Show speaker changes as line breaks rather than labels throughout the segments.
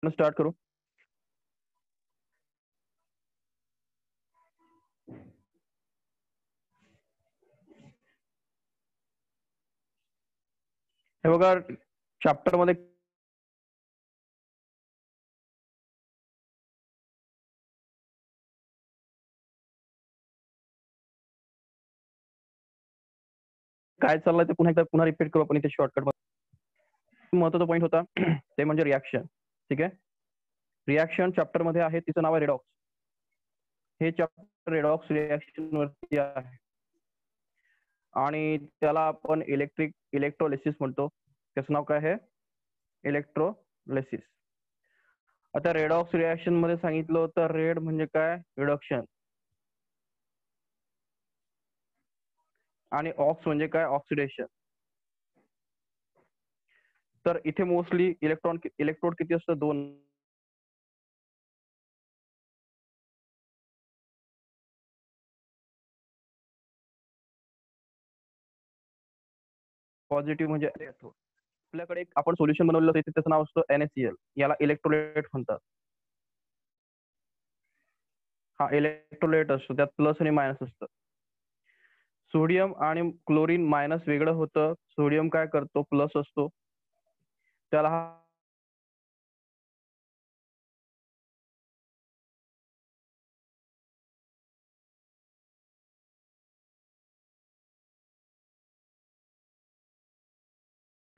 Start करू. हे बघा चॅप्टर मध्ये काय चाललंय ते पुन्हा रिपीट करू आपण इथे शॉर्टकट मध्ये. महत्त्वाचा पॉईंट होता ते म्हणजे रिॲक्शन. ठीक आहे, रिॲक्शन चॅप्टर मध्ये आहे, तिचं नाव आहे रेडॉक्स. हे चॅप्टर रेडॉक्स रिॲक्शन वरती आहे आणि त्याला आपण इलेक्ट्रोलिसिस म्हणतो. त्याचं नाव काय आहे? इलेक्ट्रोलिसिस. आता रेडॉक्स रिॲक्शन मध्ये सांगितलं होतं रेड म्हणजे काय? रिडक्शन. आणि ऑक्स म्हणजे काय? ऑक्सिडेशन. तर इथे मोस्टली इलेक्ट्रोड किती असतं? 2. पॉझिटिव्ह म्हणजे आपल्याकडे एक आपण सोल्युशन बनवलेलं असतं, त्याचं नाव असतं NaCl. याला इलेक्ट्रोलाइट म्हणतात. हा इलेक्ट्रोलाइट असतो, त्यात प्लस आणि मायनस असतं. सोडियम आणि क्लोरीन मायनस वेगळं होतं. सोडियम काय करतो? प्लस असतो, त्याला हा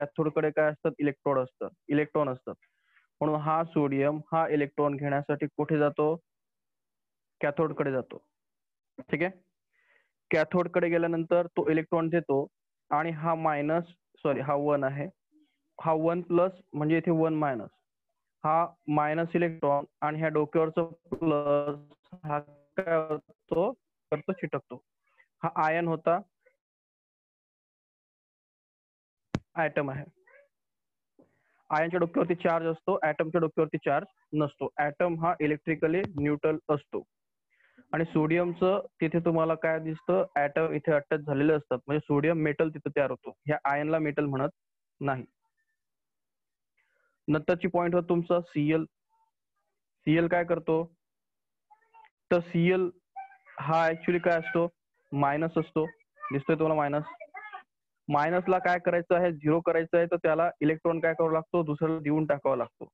कॅथोडकडे काय असतात? इलेक्ट्रॉन असतात. म्हणून हा सोडियम हा इलेक्ट्रॉन घेण्यासाठी कुठे जातो? कॅथोडकडे जातो. ठीक आहे, कॅथोडकडे गेल्यानंतर तो इलेक्ट्रॉन देतो आणि हा हा 1 आहे. हा 1 प्लस म्हणजे इथे 1 मायनस. हा मायनस इलेक्ट्रॉन आणि ह्या डोक्यावरचा प्लस हा काय होतो? चिटकतो. हा आयन होता, ऍटम आहे. आयनच्या डोक्यावरती चार्ज असतो, ऍटमच्या डोक्यावरती चार्ज नसतो. ऍटम हा इलेक्ट्रिकली न्यूट्रल असतो. आणि सोडियमचं तिथे तुम्हाला काय दिसतं? ऍटम इथे अटॅच झालेले असतात, म्हणजे सोडियम मेटल तिथे तयार होतो. ह्या आयनला मेटल म्हणत नाही. नंतरची पॉइंट होता तुमचा Cl. Cl काय करतो? तर Cl हा ऍक्च्युली काय असतो? मायनस असतो. दिसतोय तुम्हाला मायनस? मायनसला काय करायचं आहे? 0 करायचं आहे, तर त्याला इलेक्ट्रॉन काय करावा लागतो? दुसऱ्याला देऊन टाकावा लागतो.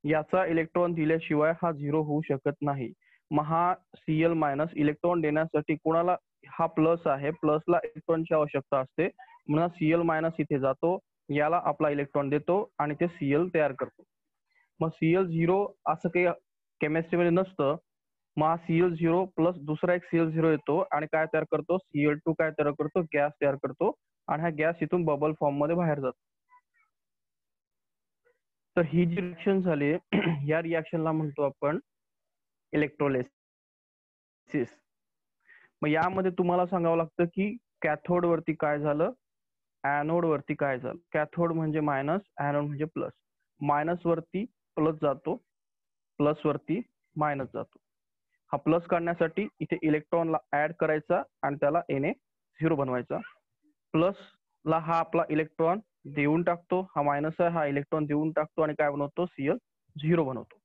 याचा इलेक्ट्रॉन दिल्याशिवाय हा 0 होऊ शकत नाही. मग हा Cl मायनस इलेक्ट्रॉन देण्यासाठी कोणाला? हा प्लस आहे, प्लसला इलेक्ट्रॉनची आवश्यकता असते, म्हणून Cl मायनस इथे जातो, याला आपला इलेक्ट्रॉन देतो आणि ते Cl तयार करतो. मग Cl0 असं काही केमिस्ट्रीमध्ये नसतं. मग हा Cl0 प्लस दुसरा एक Cl0 येतो आणि काय तयार करतो? Cl2 काय तयार करतो? गॅस तयार करतो आणि हा गॅस इथून बबल फॉर्म मध्ये बाहेर जातो. तर ही जी रिएक्शन झाली या रिएक्शनला म्हणतो आपण इलेक्ट्रोलिसिस. मग यामध्ये तुम्हाला सांगावं लागतं की कॅथोड वरती काय झालं, ऍनोड वरती काय झालं. कॅथोड म्हणजे मायनस, ऍनोड म्हणजे प्लस. मायनस वरती प्लस जातो, प्लस वरती मायनस जातो. हा प्लस काढण्यासाठी इथे इलेक्ट्रॉनला ऍड करायचा आणि त्याला Na0 बनवायचा. प्लस ला हा आपला इलेक्ट्रॉन देऊन टाकतो, हा मायनस आहे, हा इलेक्ट्रॉन देऊन टाकतो आणि काय बनवतो? Cl0 बनवतो.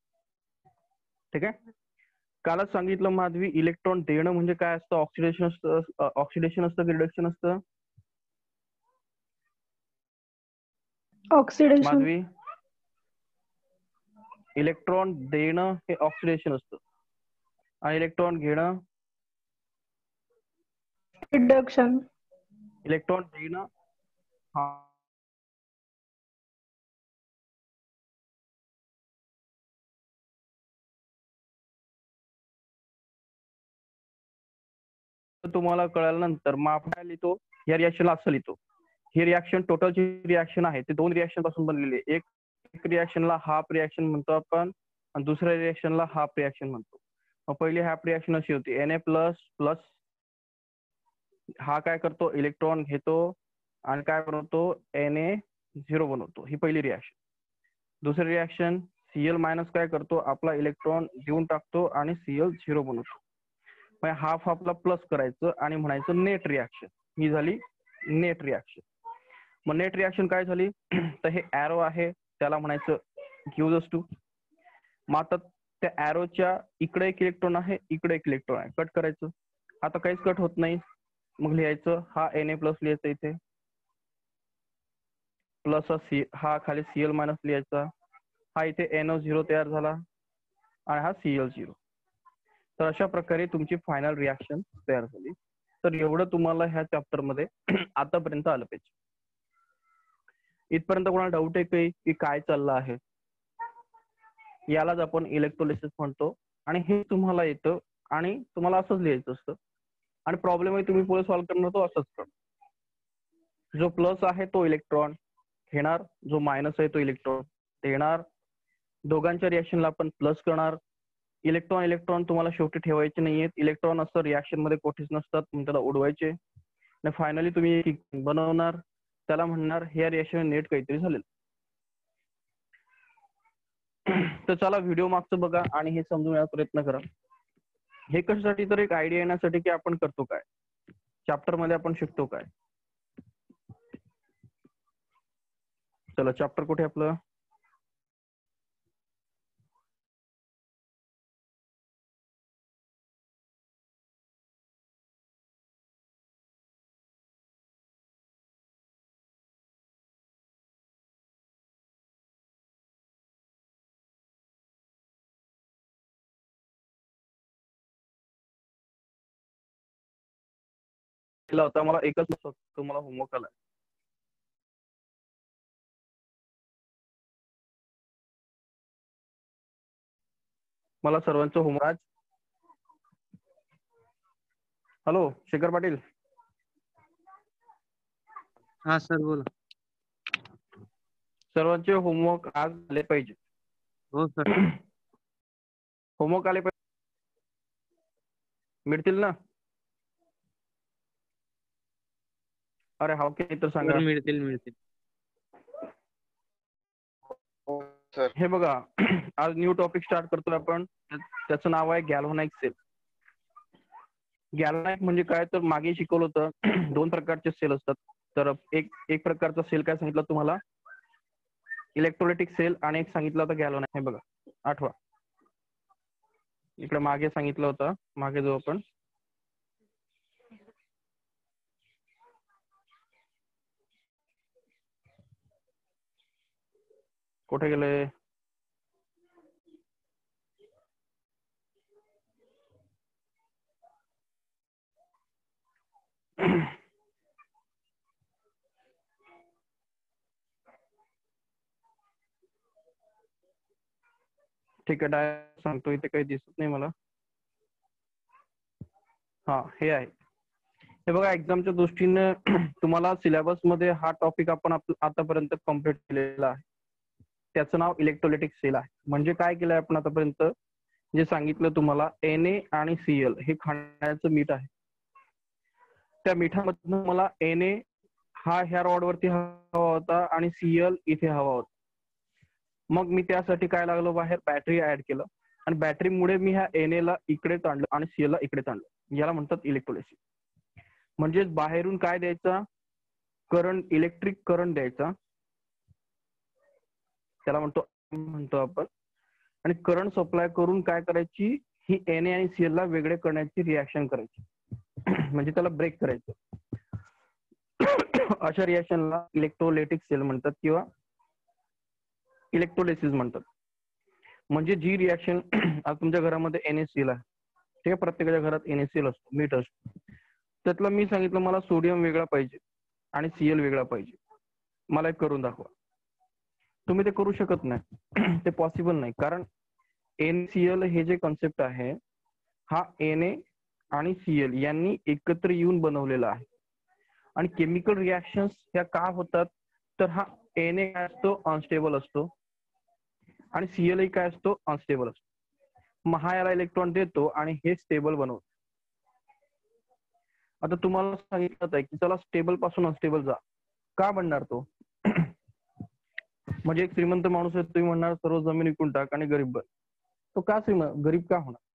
ठीक आहे, कालच सांगितलं माधवी, इलेक्ट्रॉन देणं म्हणजे काय असतं? ऑक्सिडेशन असतं की रिडक्शन असतं?
ऑक्सिडेशन.
माधवी, इलेक्ट्रॉन देणं हे ऑक्सिडेशन असतं आणि इलेक्ट्रॉन घेणं
रिडक्शन.
इलेक्ट्रॉन देणं हा तुम्हाला कळल्यानंतर मग आपण लिहितो या रिॲक्शनला असं लिहितो. ही रिॲक्शन टोटलची रिॲक्शन आहे ते 2 रिॲक्शन पासून बनलेली आहे. एक रिॲक्शनला हाफ रिॲक्शन म्हणतो आपण आणि दुसऱ्या रिॲक्शनला हाफ रिॲक्शन म्हणतो. मग पहिली हाफ रिॲक्शन अशी होती, Na प्लस प्लस हा काय करतो? इलेक्ट्रॉन घेतो आणि काय बनवतो? Na0 बनवतो. ही पहिली रिॲक्शन. दुसरी रिॲक्शन Cl मायनस काय करतो? आपला इलेक्ट्रॉन देऊन टाकतो आणि Cl0 बनवतो. मग हाफ हाफला प्लस करायचं आणि म्हणायचं नेट रिॲक्शन. ही झाली नेट रिॲक्शन. मग नेट रिॲक्शन काय झाली? तर हे ॲरो आहे त्याला म्हणायचं गिव्स टू. मग आता त्या ॲरोच्या इकडे एक इलेक्ट्रॉन आहे, इकडे एक इलेक्ट्रॉन आहे, कट करायचं. आता काहीच कट होत नाही, मग लिहायचं हा Na प्लस लिहायचं इथे, प्लस हा खाली Cl मायनस लिहायचा, हा इथे NO0 तयार झाला आणि हा Cl0. तर अशा प्रकारे तुमची फायनल रिॲक्शन तयार झाली. तर एवढं तुम्हाला ह्या चॅप्टर मध्ये आतापर्यंत आलं पाहिजे. इथपर्यंत कोणाला डाऊट आहे काही की काय चाललं आहे? यालाच आपण इलेक्ट्रोलिसिस म्हणतो आणि हे तुम्हाला येतं आणि तुम्हाला असंच लिहायचं असतं आणि प्रॉब्लेमही तुम्ही पुढे सॉल्व्ह करणार तो असंच करणार. जो प्लस आहे तो इलेक्ट्रॉन घेणार, जो मायनस आहे तो इलेक्ट्रॉन देणार. दोघांच्या रिॲक्शनला आपण प्लस करणार. इलेक्ट्रॉन इलेक्ट्रॉन तुम्हाला शेवटी ठेवायचे नाहीयेत. इलेक्ट्रॉन असं रिॲक्शन मध्ये कुठेच नसतात, तुम्ही त्याला उडवायचे आणि फायनली तुम्ही एक बनवणार, त्याला म्हणणार ह्या रिॲक्शन नेट काहीतरी झालेलं. तर चला व्हिडिओ मागचं बघा आणि हे समजून घ्यायचा प्रयत्न करा. हे कशासाठी? तर एक आयडिया येण्यासाठी की आपण करतो काय, चॅप्टर मध्ये आपण शिकतो काय. चला चॅप्टर कुठे आपलं? होता मला एकच तुम्हाला होमवर्क आला. मला सर्वांचं होमवर्क. हॅलो शेखर पाटील.
हा सर बोला.
सर्वांचे होमवर्क आज आले पाहिजे.
हो सर.
होमवर्क आले पाहिजे, मिळतील ना? अरे हा ओके तर सांगा.
मिळतील.
हे बघा आज न्यू टॉपिक स्टार्ट करतोय आपण, त्याचं नाव आहे गॅल्व्हॅनिक सेल. गॅल्व्हॅनिक म्हणजे काय तर मागे शिकवलं होतं दोन प्रकारचे सेल असतात. तर एक प्रकारचा सेल काय सांगितलं तुम्हाला, इलेक्ट्रोलाइटिक सेल, आणि एक सांगितलं होतं गॅल्व्हॅनिक. हे बघा आठवा, इकडे मागे सांगितलं होतं, मागे जो आपण कुठे गेले? ठीक आहे, डायरेक्ट सांगतो, इथे काही दिसत नाही मला. हा हे आहे. हे बघा एक्झामच्या दृष्टीने तुम्हाला सिलेबस मध्ये हा टॉपिक आपण आतापर्यंत कम्प्लीट केलेला आहे. त्याचं नाव इलेक्ट्रोलाइटिक सेल आहे. म्हणजे काय केलंय आपण आतापर्यंत, जे सांगितलं तुम्हाला Na आणि Cl हे खाण्याचं मीठ आहे. त्या मिठामधनं मला Na हा ह्या रॉड वरती हवा होता आणि Cl इथे हवा होता. मग मी त्यासाठी काय लागलो, बाहेर बॅटरी ऍड केलं आणि बॅटरीमुळे मी ह्या Na ला इकडे ताणलं आणि Cl ला इकडे ताणलं. याला म्हणतात इलेक्ट्रोलायसिस. म्हणजे बाहेरून काय द्यायचा, करंट, इलेक्ट्रिक करंट द्यायचा, त्याला म्हणतो आपण. आणि करंट सप्लाय करून काय करायची, ही Na आणि Cl ला वेगळे करण्याची रिॲक्शन करायची म्हणजे त्याला ब्रेक करायचं. अशा रिॲक्शनला इलेक्ट्रोलाइटिक सेल म्हणतात किंवा इलेक्ट्रोलायसिस म्हणतात. म्हणजे जी रिॲक्शन आज तुमच्या घरामध्ये NaCl आहे, ठीक आहे, प्रत्येकाच्या घरात NaCl असतो, मीठ असतो. त्यातलं मी सांगितलं मला सोडियम वेगळा पाहिजे आणि Cl वेगळा पाहिजे, मला एक करून दाखवा. तुम्ही ते करू शकत नाही ते पॉसिबल नाही, कारण NaCl हे जे कॉन्सेप्ट आहे हा Na आणि Cl यांनी एकत्र येऊन बनवलेला आहे. आणि केमिकल रिॲक्शन्स ह्या का होतात, तर हा Na काय असतो, अनस्टेबल असतो आणि Cl काय असतो, अनस्टेबल असतो. मग हा याला इलेक्ट्रॉन देतो आणि हे स्टेबल बनवतो. आता तुम्हाला सांगितलं आहे की चला स्टेबल पासून अनस्टेबल जा, का बनणार तो? म्हणजे एक श्रीमंत माणूस आहे, तुम्ही म्हणणार सर्व जमीन विकून टाक आणि गरीब बन. तो का गरीब का होणार?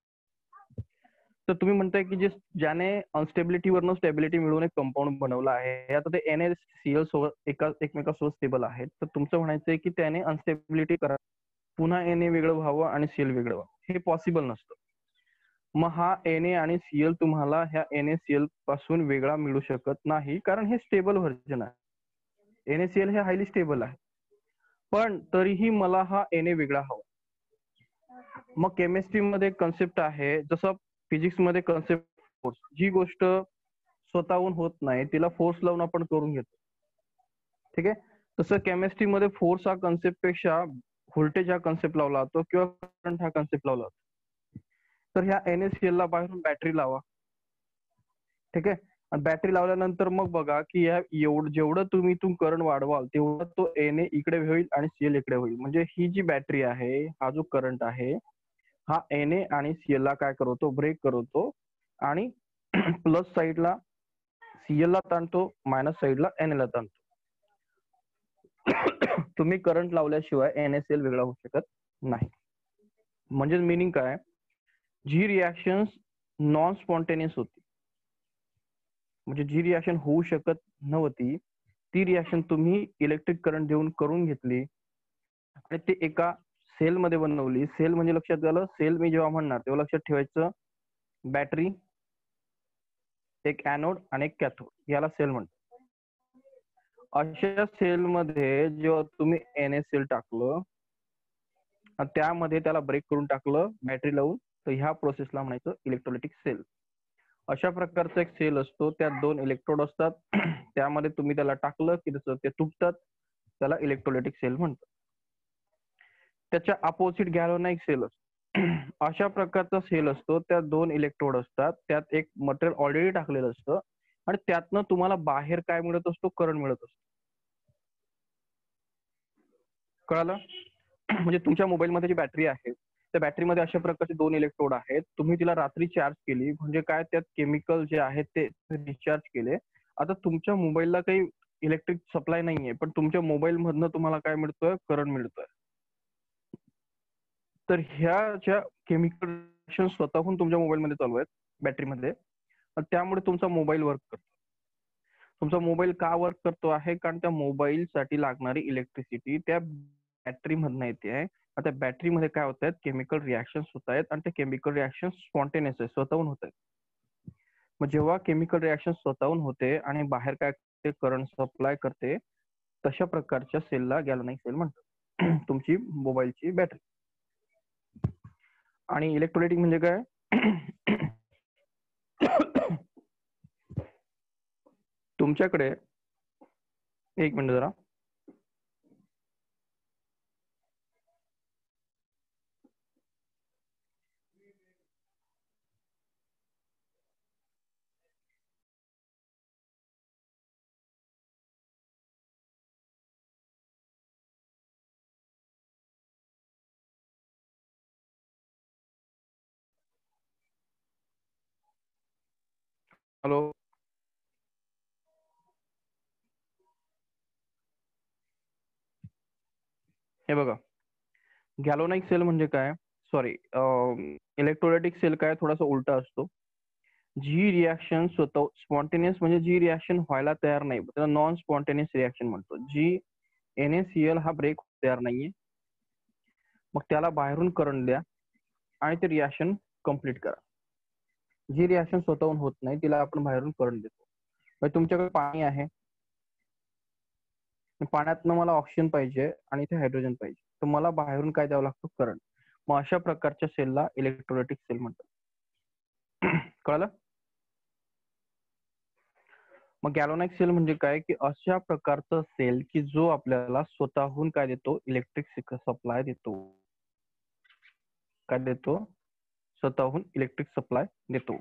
तर तुम्ही म्हणताय की ज्याने अनस्टेबिलिटी वरनं स्टेबिलिटी मिळवून एक कंपाऊंड बनवला आहे, आता ते NaCl सोबत एकमेकांसोबत स्टेबल आहेत, तर तुमचं म्हणायचं आहे की त्याने अनस्टेबिलिटी करा पुन्हा Na वेगळं व्हावं आणि Cl वेगळं व्हावं, हे पॉसिबल नसतं. मग हा Na आणि Cl तुम्हाला ह्या NaCl पासून वेगळा मिळू शकत नाही, कारण हे स्टेबल व्हर्जन आहे. NaCl हे हायली स्टेबल आहे. पण तरीही मला हा Na वेगळा हवा. मग केमिस्ट्री मध्ये कन्सेप्ट आहे, जसं फिजिक्स मध्ये कन्सेप्ट फोर्स, जी गोष्ट स्वतःहून होत नाही तिला फोर्स लावून आपण करून घेतो. ठीक आहे, तसं केमिस्ट्री मध्ये फोर्स हा कन्सेप्ट पेक्षा व्होल्टेज हा कन्सेप्ट लावला जातो किंवा करंट हा कन्सेप्ट लावला जातो. तर ह्या NaCl ला बाहेरून बॅटरी लावा. ठीक आहे, आणि बॅटरी लावल्यानंतर मग बघा की जेवढं तुम्ही इथून करंट वाढवाल तेवढं तो Na इकडे होईल आणि Cl इकडे होईल. म्हणजे ही जी बॅटरी आहे, हा जो करंट आहे, हा Na आणि Cl ला काय करतो, ब्रेक करतो आणि प्लस साईडला Cl ला ताणतो, मायनस साईडला Na ला ताणतो. तुम्ही करंट लावल्याशिवाय NaCl वेगळा होऊ शकत नाही. म्हणजे मिनिंग काय, जी रिॲक्शन नॉन स्पॉन्टेनियस होती, म्हणजे जी रिॲक्शन होऊ शकत नव्हती, ती रिॲक्शन तुम्ही इलेक्ट्रिक करंट देऊन करून घेतली आणि ते एका सेल मध्ये बनवली. सेल म्हणजे लक्षात आलं, सेल मी जेव्हा म्हणणार तेव्हा लक्षात ठेवायचं, बॅटरी, एक ॲनोड आणि एक कॅथोड, याला सेल म्हणतात. अशा सेल मध्ये जेव्हा तुम्ही NaCl टाकलं आणि त्यामध्ये त्याला ब्रेक करून टाकलं बॅटरी लावून, तर ह्या प्रोसेसला म्हणायचं इलेक्ट्रोलायटिक सेल. अशा प्रकारचा एक सेल असतो, त्यात 2 इलेक्ट्रोड असतात. त्यामध्ये तुम्ही त्याला टाकलं की जसं ते तुटतात, त्याला इलेक्ट्रोलायटिक सेल म्हणतात. त्याच्या अपोजिट गॅल्व्हॅनिक सेल असतो. अशा प्रकारचा सेल असतो, त्यात 2 इलेक्ट्रोड असतात, त्यात एक मटेरियल ऑलरेडी टाकलेलं असतं आणि त्यातनं तुम्हाला बाहेर काय मिळत असतो, करंट मिळत असतो. कळालं? म्हणजे तुमच्या मोबाईलमध्ये जी बॅटरी आहे, त्या बॅटरीमध्ये अशा प्रकारचे 2 इलेक्ट्रोड आहेत. तुम्ही तिला रात्री चार्ज केली म्हणजे काय, त्यात केमिकल जे आहेत ते डिस्चार्ज केले. आता तुमच्या मोबाईलला काही इलेक्ट्रिक सप्लाय नाहीये, पण तुमच्या मोबाईल मधनं तुम्हाला काय मिळतोय, करंट मिळतोय. तर ह्या ज्या केमिकल रिएक्शन स्वतःहून तुमच्या मोबाईलमध्ये चालू आहेत, बॅटरीमध्ये, त्यामुळे तुमचा मोबाईल वर्क करतो. तुमचा मोबाईल का वर्क करतो आहे, कारण त्या मोबाईलसाठी लागणारी इलेक्ट्रिसिटी त्या बॅटरी मधनं येते आहे. त्या बॅटरीमध्ये काय होत आहेत, केमिकल रिॲक्शन्स होत आहेत आणि ते केमिकल रिॲक्शन स्पॉन्टेनियस आहे, स्वतःहून होत आहेत. मग जेव्हा केमिकल रिॲक्शन स्वतःहून होते आणि बाहेर काय ते करंट सप्लाय करते, तशा प्रकारच्या सेलला गॅल्व्हॅनिक सेल म्हणतात. तुमची मोबाईलची बॅटरी. आणि इलेक्ट्रोलायटिक म्हणजे काय, तुमच्याकडे, एक मिनिट जरा, हॅलो, हे बघा, गॅल्व्हॅनिक सेल म्हणजे काय, सॉरी, इलेक्ट्रोलायटिक सेल काय थोडासा उलटा असतो. जी रिॲक्शन स्वतः स्पॉन्टेनियस, म्हणजे जी रिॲक्शन व्हायला तयार नाही, त्याला नॉन स्पॉन्टेनियस रिॲक्शन म्हणतो. जी NaCl हा ब्रेक तयार नाहीये, मग त्याला बाहेरून करंट द्या आणि ते रिॲक्शन कम्प्लीट करा. जी रिॲक्शन स्वतःहून होत नाही तिला आपण बाहेरून करंट देतो. म्हणजे तुमच्याकडे पाणी आहे, पाण्यातनं मला ऑक्सिजन पाहिजे आणि इथे हायड्रोजन पाहिजे, तर मला बाहेरून काय द्यावं लागतं, करंट. मग अशा प्रकारच्या सेलला इलेक्ट्रोलायटिक सेल म्हणतात. कळलं? मग गॅल्व्हॅनिक सेल म्हणजे काय, की अशा प्रकारचा सेल की जो आपल्याला स्वतःहून काय देतो, इलेक्ट्रिक सप्लाय देतो. काय देतो, स्वतःहून इलेक्ट्रिक सप्लाय देतो.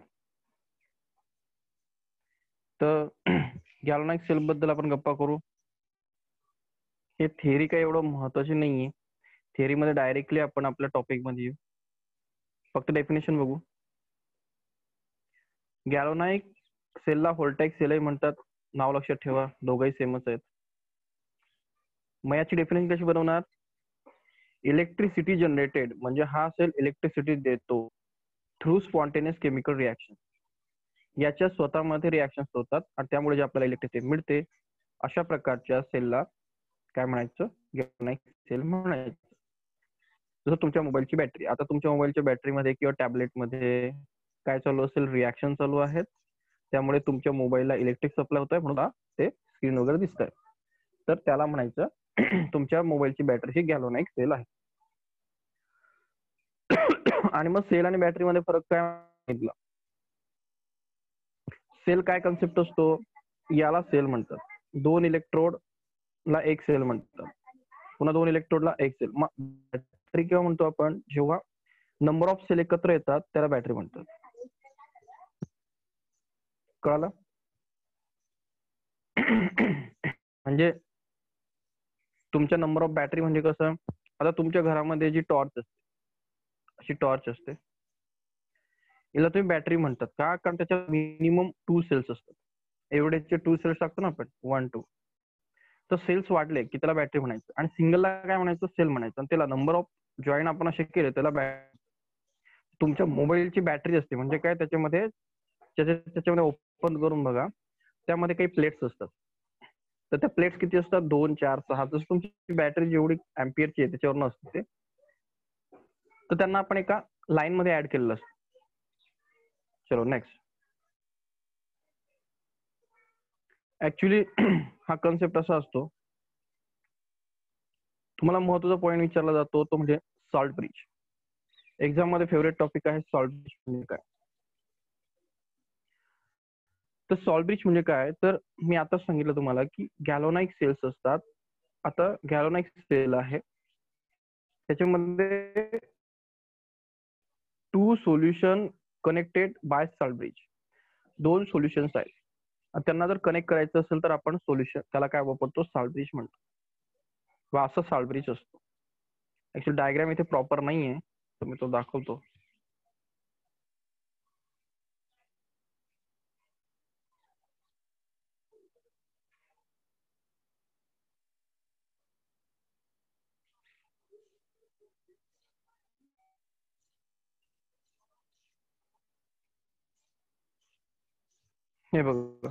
तर गॅल्व्हॅनिक सेल बद्दल आपण गप्पा करू. हे थिअरी काय एवढं महत्वाची नाहीये. थिअरी मध्ये डायरेक्टली आपण आपल्या टॉपिक मध्ये येऊ. फक्त डेफिनेशन बघू. गॅल्व्हॅनिक सेलला व्होल्टाइक सेलही म्हणतात, नाव लक्षात ठेवा, दोघंही सेमच आहेत. मग याची डेफिनेशन कशी बनवणार, इलेक्ट्रिसिटी जनरेटेड, म्हणजे हा सेल इलेक्ट्रिसिटी देतो थ्रू स्पॉन्टेनियस केमिकल रिॲक्शन. याच्या स्वतःमध्ये रिॲक्शन होतात आणि त्यामुळे जे आपल्याला इलेक्ट्रिसिटी मिळते, अशा प्रकारच्या सेलला काय म्हणायचं, गॅल्व्हॅनिक सेल म्हणायचं. जसं तुमच्या मोबाईलची बॅटरी, आता तुमच्या मोबाईलच्या बॅटरीमध्ये किंवा टॅबलेटमध्ये काय चालू असेल, रिॲक्शन चालू आहेत, त्यामुळे तुमच्या मोबाईलला इलेक्ट्रिक सप्लाय होत आहे, म्हणून ते स्क्रीन वगैरे दिसत आहे. तर त्याला म्हणायचं तुमच्या मोबाईलची बॅटरी ही गॅल्व्हॅनिक सेल आहे. आणि मग सेल आणि बॅटरीमध्ये फरक काय सांगितला? सेल काय कन्सेप्ट असतो? याला सेल म्हणतात. 2 इलेक्ट्रोडला एक सेल म्हणतात. पुन्हा 2 इलेक्ट्रोडला एक सेल. मग बॅटरी केव्हा म्हणतो आपण? जेव्हा नंबर ऑफ सेल एकत्र येतात त्याला बॅटरी म्हणतात. कळालं? म्हणजे तुमच्या नंबर ऑफ बॅटरी म्हणजे कसं? आता तुमच्या घरामध्ये जी टॉर्च असते, अशी टॉर्च असते, याला तुम्ही बॅटरी म्हणतात का? कारण त्याच्यात मिनिमम 2 सेल्स असतात. एवढेचे 2 सेल्स टाकतो ना आपण, 1 2. तर सेल्स वाढले की त्याला बॅटरी म्हणायचं, आणि सिंगलला काय म्हणायचं? सेल म्हणायचं. आणि त्याला नंबर ऑफ जॉईन आपण असे केले त्याला तुमच्या मोबाईलची बॅटरी असते. म्हणजे काय? त्याच्यामध्ये ओपन करून बघा, त्यामध्ये काही प्लेट्स असतात. तर त्या प्लेट्स किती असतात? 2 4 6. जसं तुमची बॅटरी जेवढी अँपियरची आहे त्याच्यावरनं असते ते. तर त्यांना आपण एका लाईन मध्ये ऍड केलेलं असतं. चलो नेक्स्ट. ऍक्च्युली हा कन्सेप्ट असा असतो, तुम्हाला महत्वाचा पॉईंट विचारला जातो तो म्हणजे सॉल्ट ब्रिज. एक्झाम मध्ये फेवरेट टॉपिक आहे सॉल्ट ब्रिज म्हणजे काय. तर सॉल्ट ब्रिज म्हणजे काय? तर मी आता सांगितलं तुम्हाला की गॅल्व्हॅनिक सेल्स असतात. आता गॅल्व्हॅनिक सेल आहे, त्याच्यामध्ये 2 solution connected by salt bridge. 2 solutions आहेत. त्यांना जर कनेक्ट करायचं असेल तर आपण सोल्युशन त्याला काय वापरतो? सॉल्ट ब्रिज म्हणतो. वा असं सॉल्ट ब्रिज असतो. ऍक्च्युली डायग्राम इथे प्रॉपर नाहीये, तर मी तो दाखवतो. हे बघा,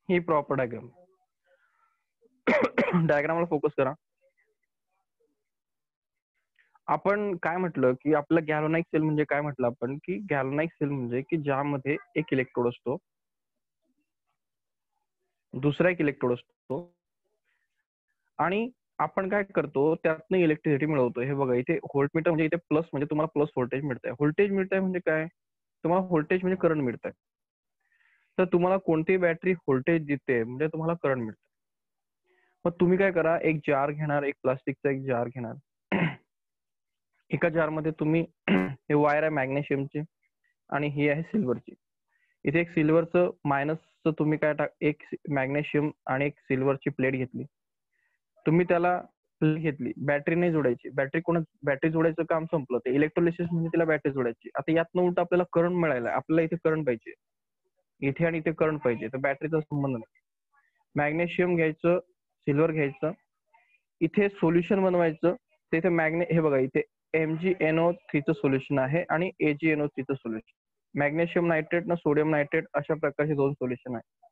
ही प्रॉपर डायग्राम. डायग्रामला फोकस करा. आपण काय म्हटलं की आपलं गॅल्व्हॅनिक सेल म्हणजे काय म्हटलं आपण? की गॅल्व्हॅनिक सेल म्हणजे की ज्यामध्ये एक इलेक्ट्रोड असतो, दुसरा एक इलेक्ट्रोड असतो, आणि आपण काय करतो? त्यातनं इलेक्ट्रिसिटी मिळवतो. हे बघा, इथे व्होल्टमीटर म्हणजे इथे प्लस म्हणजे तुम्हाला प्लस व्होल्टेज मिळतंय. व्होल्टेज मिळतंय म्हणजे काय? तुम्हाला व्होल्टेज म्हणजे करंट मिळतंय. तर तुम्हाला कोणतीही बॅटरी व्होल्टेज देते म्हणजे तुम्हाला करंट मिळतं. मग तुम्ही काय करा? एक जार घेणार, एक प्लास्टिकचा एक जार घेणार. एका जार मध्ये तुम्ही हे वायर आहे मॅग्नेशियमची आणि ही आहे सिल्वरची. इथे एक सिल्वरचं मायनसचं तुम्ही काय एक मॅग्नेशियम आणि एक सिल्वरची प्लेट घेतली. तुम्ही त्याला प्लेट घेतली, बॅटरी नाही जोडायची. बॅटरी जोडायचं काम संपलं. ते इलेक्ट्रोलिसिस म्हणजे त्याला बॅटरी जोडायची. आता यातनं उलट आपल्याला करंट मिळायला, आपल्याला इथे करंट पाहिजे, इथे आणि इथे करंट पाहिजे, तर बॅटरीचा संबंध नाही. मॅग्नेशियम घ्यायचं, सिल्वर घ्यायचं, इथे सोल्युशन बनवायचं. तर इथे हे बघा, इथे MgNO3 चं सोल्युशन आहे आणि AgNO3 चं सोल्युशन. मॅग्नेशियम नायट्रेट ना सोडियम नायट्रेट अशा प्रकारचे 2 सोल्युशन आहेत.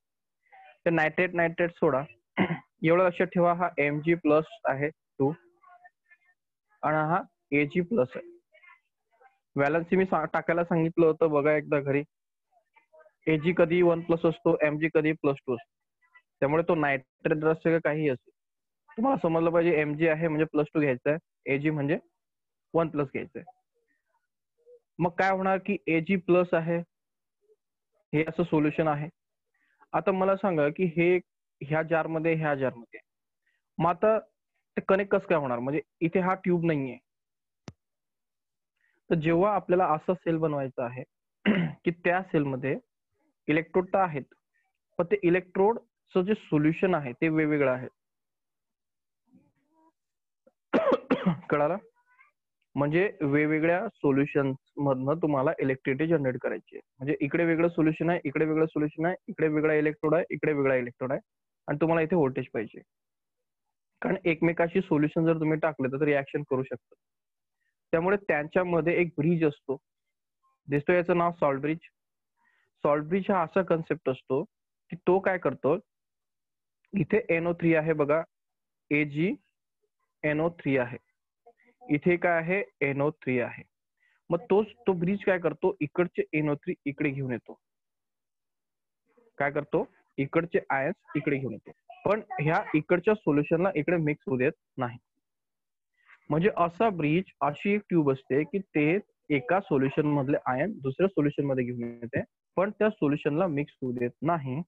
तर नायट्रेट सोडा. एवढं लक्षात ठेवा, हा Mg प्लस आहे 2 आणि हा Ag प्लस आहे. व्हॅलन्सी मी टाकायला सांगितलं होतं, बघा एकदा घरी. Ag कधी 1 प्लस असतो, Mg कधी प्लस 2 असतो. त्यामुळे तो नायट्रेट असतो का काही असतो, तुम्हाला समजलं पाहिजे. Mg आहे म्हणजे प्लस 2 घ्यायचं आहे, Ag म्हणजे 1 प्लस घ्यायचंय. मग काय होणार की Ag प्लस आहे, हे असं सोल्युशन आहे. आता मला सांगा की हे ह्या जारमध्ये, ह्या जारमध्ये, मग आता ते कनेक्ट कसं काय होणार? म्हणजे इथे हा ट्यूब नाहीये. तर जेव्हा आपल्याला असा सेल बनवायचा आहे की त्या सेलमध्ये इलेक्ट्रोड तर आहेत, पण ते इलेक्ट्रोडचं जे सोल्युशन आहे ते वेगवेगळं आहे. कळालं? म्हणजे वेगवेगळ्या सोल्युशन्स मधनं तुम्हाला इलेक्ट्रिसिटी जनरेट करायची आहे. म्हणजे इकडे वेगळं सोल्युशन आहे, इकडे वेगळं सोल्युशन आहे, इकडे वेगळा इलेक्ट्रोड आहे, इकडे वेगळा इलेक्ट्रोड आहे, आणि तुम्हाला इथे व्होल्टेज पाहिजे. कारण एकमेकाशी सोल्युशन जर तुम्ही टाकले तर रिॲक्शन करू शकतात. त्यामुळे त्यांच्यामध्ये एक ब्रिज असतो, दिसतो, याचं नाव सॉल्ट ब्रिज. सॉल्ट ब्रिज हा असा कन्सेप्ट असतो की तो काय करतो, इथे NO3 आहे बघा, AgNO3 आहे, इथे काय आहे, NO3 आहे. मग तो ब्रिज काय करतो, इकडचे NO3 इकडे घेऊन येतो. काय करतो, इकडचे आयन्स इकडे घेऊन येतो, पण ह्या इकडच्या सोल्युशनला इकडे मिक्स होऊ देत नाही. म्हणजे असा ब्रिज, अशी एक ट्यूब असते की ते एका सोल्युशन मधले आयन दुसऱ्या सोल्युशन मध्ये घेऊन येते, पण त्या सोल्युशनला मिक्स होऊ देत नाही.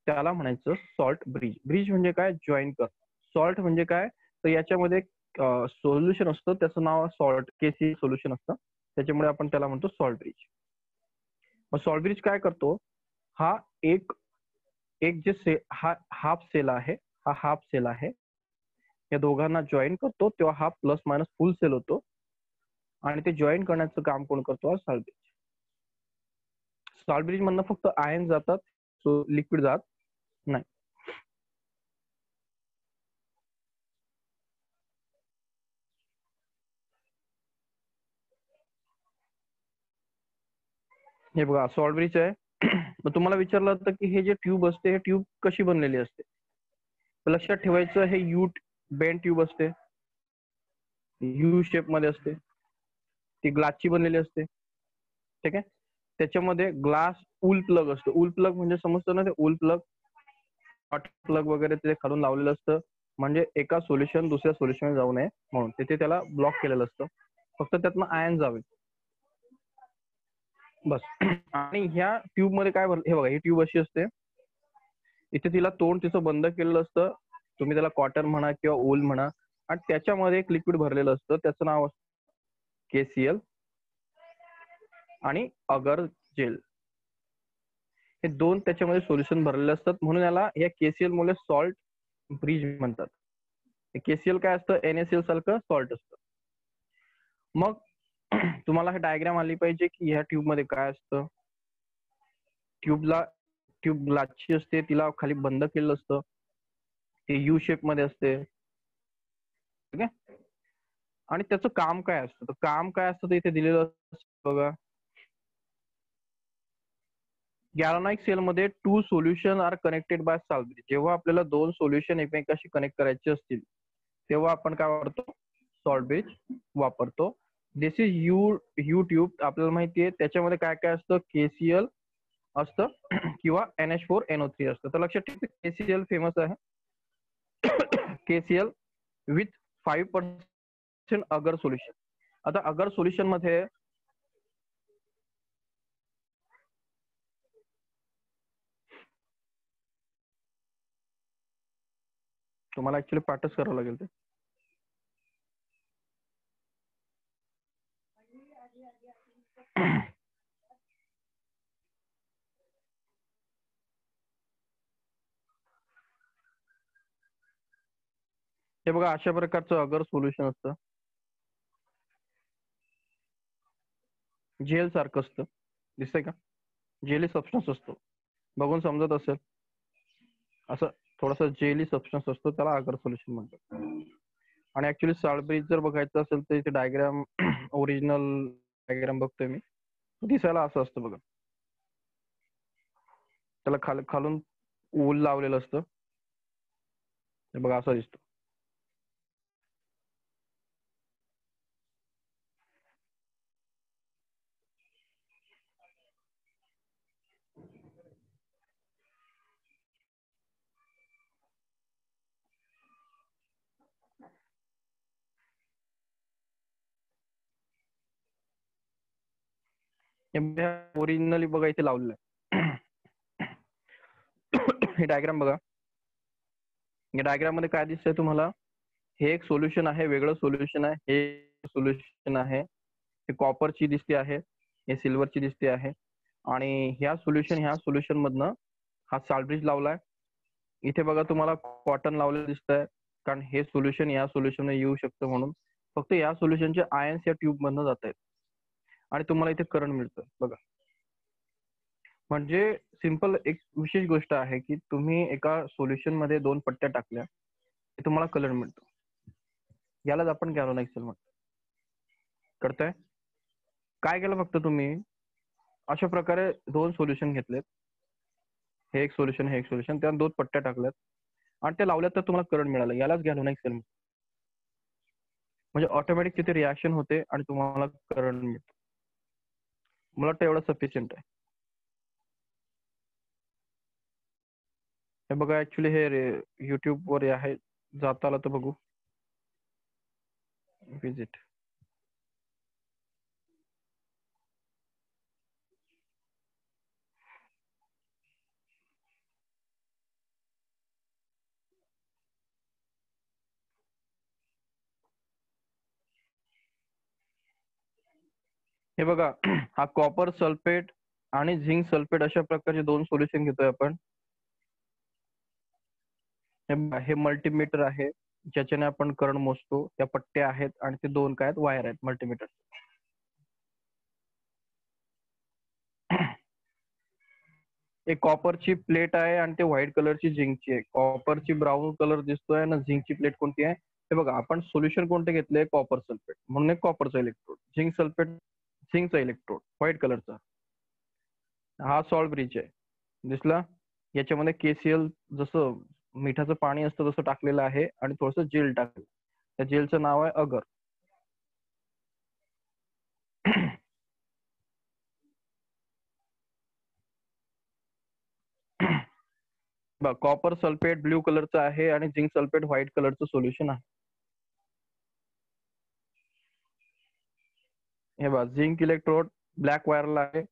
त्याला म्हणायचं सॉल्ट ब्रिज. ब्रिज म्हणजे काय, जॉईन कर. सॉल्ट म्हणजे काय, तर याच्यामध्ये सोल्युशन असतं, त्याचं नाव सॉल्ट, KC सोल्युशन असतं, त्याच्यामुळे आपण त्याला म्हणतो सॉल्ट ब्रिज. मग सॉल्ट ब्रिज काय करतो, हा एक जे हा हाफ सेल आहे, हा हाफ सेल आहे, या दोघांना जॉईन करतो, तेव्हा हा प्लस मायनस फुल सेल होतो, आणि ते जॉईन करण्याचं काम कोण करतो, सॉल्ट ब्रिज. सॉल्ट ब्रिज मधनं फक्त आयन जातात, सो लिक्विड जात नाही. हे बघा सॉल्ट ब्रिज आहे. मग तुम्हाला विचारलं होतं की हे जे ट्यूब असते, हे ट्यूब कशी बनलेली असते, तर लक्षात ठेवायचं, हे बेंड ट्यूब असते, यू शेप मध्ये असते, ती ग्लासची बनलेली असते. ठीक आहे, त्याच्यामध्ये ग्लास उल प्लग असतो. उल प्लग म्हणजे समजतं ना, ते उल प्लग, हॉट प्लग वगैरे ते खालून लावलेलं असतं, म्हणजे एका सोल्युशन दुसऱ्या सोल्युशन जाऊ नये म्हणून तिथे त्याला ब्लॉक केलेलं असतं, फक्त त्यातनं आयन जावे बस. आणि ह्या ट्यूब मध्ये काय हे बघा, ही ट्यूब अशी असते, इथे तिला तोंड तिचं बंद केलेलं असतं, तुम्ही त्याला कॉटन म्हणा किंवा ऊल म्हणा, आणि त्याच्यामध्ये एक लिक्विड भरलेलं असतं, त्याचं नाव असतं KCl आणि अगर जेल. हे दोन त्याच्यामध्ये सोल्युशन भरलेले असतात, म्हणून याला या KCl मुळे सॉल्ट ब्रिज म्हणतात. KCl काय असतं, NaCl सारखं सॉल्ट असतं. मग तुम्हाला हे डायग्राम आली पाहिजे की ह्या ट्यूब मध्ये काय असतं. ट्यूब ग्लासची असते, तिला खाली बंद केलेलं असतं, ते यू शेप मध्ये असते. ठीक आहे, आणि त्याचं काम काय असतं, तर काम काय असतं ते इथे दिलेलं असतं बघा. गॅल्व्हॅनिक सेल मध्ये 2 solution are connected by salt bridge. जेव्हा आपल्याला 2 सोल्युशन एकमेकांशी कनेक्ट करायचे असतील, तेव्हा आपण काय वापरतो, सॉल्ट ब्रिज वापरतो. दिस इज यू ट्यूब. आपल्याला माहिती आहे त्याच्यामध्ये काय काय असतं, KCl असतं किंवा NH4NO3 असतं. तर लक्षात ठेवा, KCl फेमस आहे. KCl विथ 5% अगर सोल्युशन. आता अगर सोल्युशन मध्ये तुम्हाला ऍक्च्युली पाठच करावं लागेल ते. हे बघा, अशा प्रकारचं अगर सोल्युशन असतं, जेल सारखं असतं, दिसतंय का, जेली सबस्टन्स असतो, बघून समजत असेल, असं थोडस जेली सबस्टन्स असतो, त्याला अगर सोल्युशन म्हणतात. आणि ऍक्च्युली सॉल्ट ब्रिज जर बघायचं असेल तर इथे डायग्राम, ओरिजिनल डायग्राम बघतोय मी, दिसायला असं असतं बघा. त्याला खालून ऊल लावलेलं असतं, हे बघा असं दिसतं. ओरिजिनली बघा इथे लावलेलं आहे. हे डायग्राम बघा, या डायग्राम मध्ये काय दिसतंय तुम्हाला, हे एक सोल्युशन आहे, वेगळं सोल्युशन आहे, हे सोल्युशन आहे, हे कॉपरची दिसते आहे, हे सिल्वरची दिसते आहे, आणि ह्या सोल्युशन मधनं हा सॉल्ट ब्रिज लावलाय. इथे बघा तुम्हाला कॉटन लावलेलं दिसतंय, कारण हे सोल्युशन या सोल्युशन येऊ शकतं म्हणून. फक्त या सोल्युशनचे आयन्स या ट्यूब मधनं जात आहेत, आणि तुम्हाला इथे करंट मिळतं बघा. म्हणजे सिंपल एक विशेष गोष्ट आहे की तुम्ही एका सोल्युशन मध्ये 2 पट्ट्या टाकल्या, तुम्हाला कलर मिळतो, यालाच आपण गॅल्व्हॅनिक सेल म्हणतो. कळतंय, काय केलं फक्त तुम्ही, अशा प्रकारे 2 सोल्युशन घेतलेत, हे एक सोल्युशन, हे एक सोल्युशन, त्या 2 पट्ट्या टाकल्यात आणि त्या लावल्यात तर तुम्हाला करंट मिळाला. यालाच गॅल्व्हॅनिक सेल म्हणजे ऑटोमॅटिक तिथे रिॲक्शन होते आणि तुम्हाला करंट मिळतो. मला वाटतं एवढं सफिशियंट आहे. हे बघा ऍक्च्युली हे YouTube वर आहे, जाता आलं तर बघू. विजिट. हे बघा हा कॉपर सल्फेट आणि झिंक सल्फेट अशा प्रकारचे 2 सोल्युशन घेतोय आपण. हे मल्टीमीटर आहे ज्याच्याने आपण करंट मोजतो. त्या पट्ट्या आहेत आणि ते 2 काय आहेत, वायर आहेत मल्टीमीटर. एक कॉपरची प्लेट आहे आणि ते व्हाईट कलरची झिंकची आहे. कॉपरची ब्राऊन कलर दिसतोय आणि झिंकची प्लेट कोणती आहे? हे बघा आपण सोल्युशन कोणते घेतले? कॉपर सल्फेट, म्हणून एक कॉपरचा इलेक्ट्रोड. झिंक सल्फेट झिंकचा इलेक्ट्रोड व्हाईट कलरचा. हा सॉल्ट ब्रिज आहे, दिसला? याच्यामध्ये KCl जसं मिठाचं पाणी असतं तसं टाकलेलं आहे आणि थोडंसं जेल टाकलं. त्या जेलचं नाव आहे अगर. बघ कॉपर सल्फेट ब्ल्यू कलरचं आहे आणि झिंक सल्फेट व्हाईट कलरचं सोल्युशन आहे. हे बघ झिंक इलेक्ट्रोड ब्लॅक वायरला आहे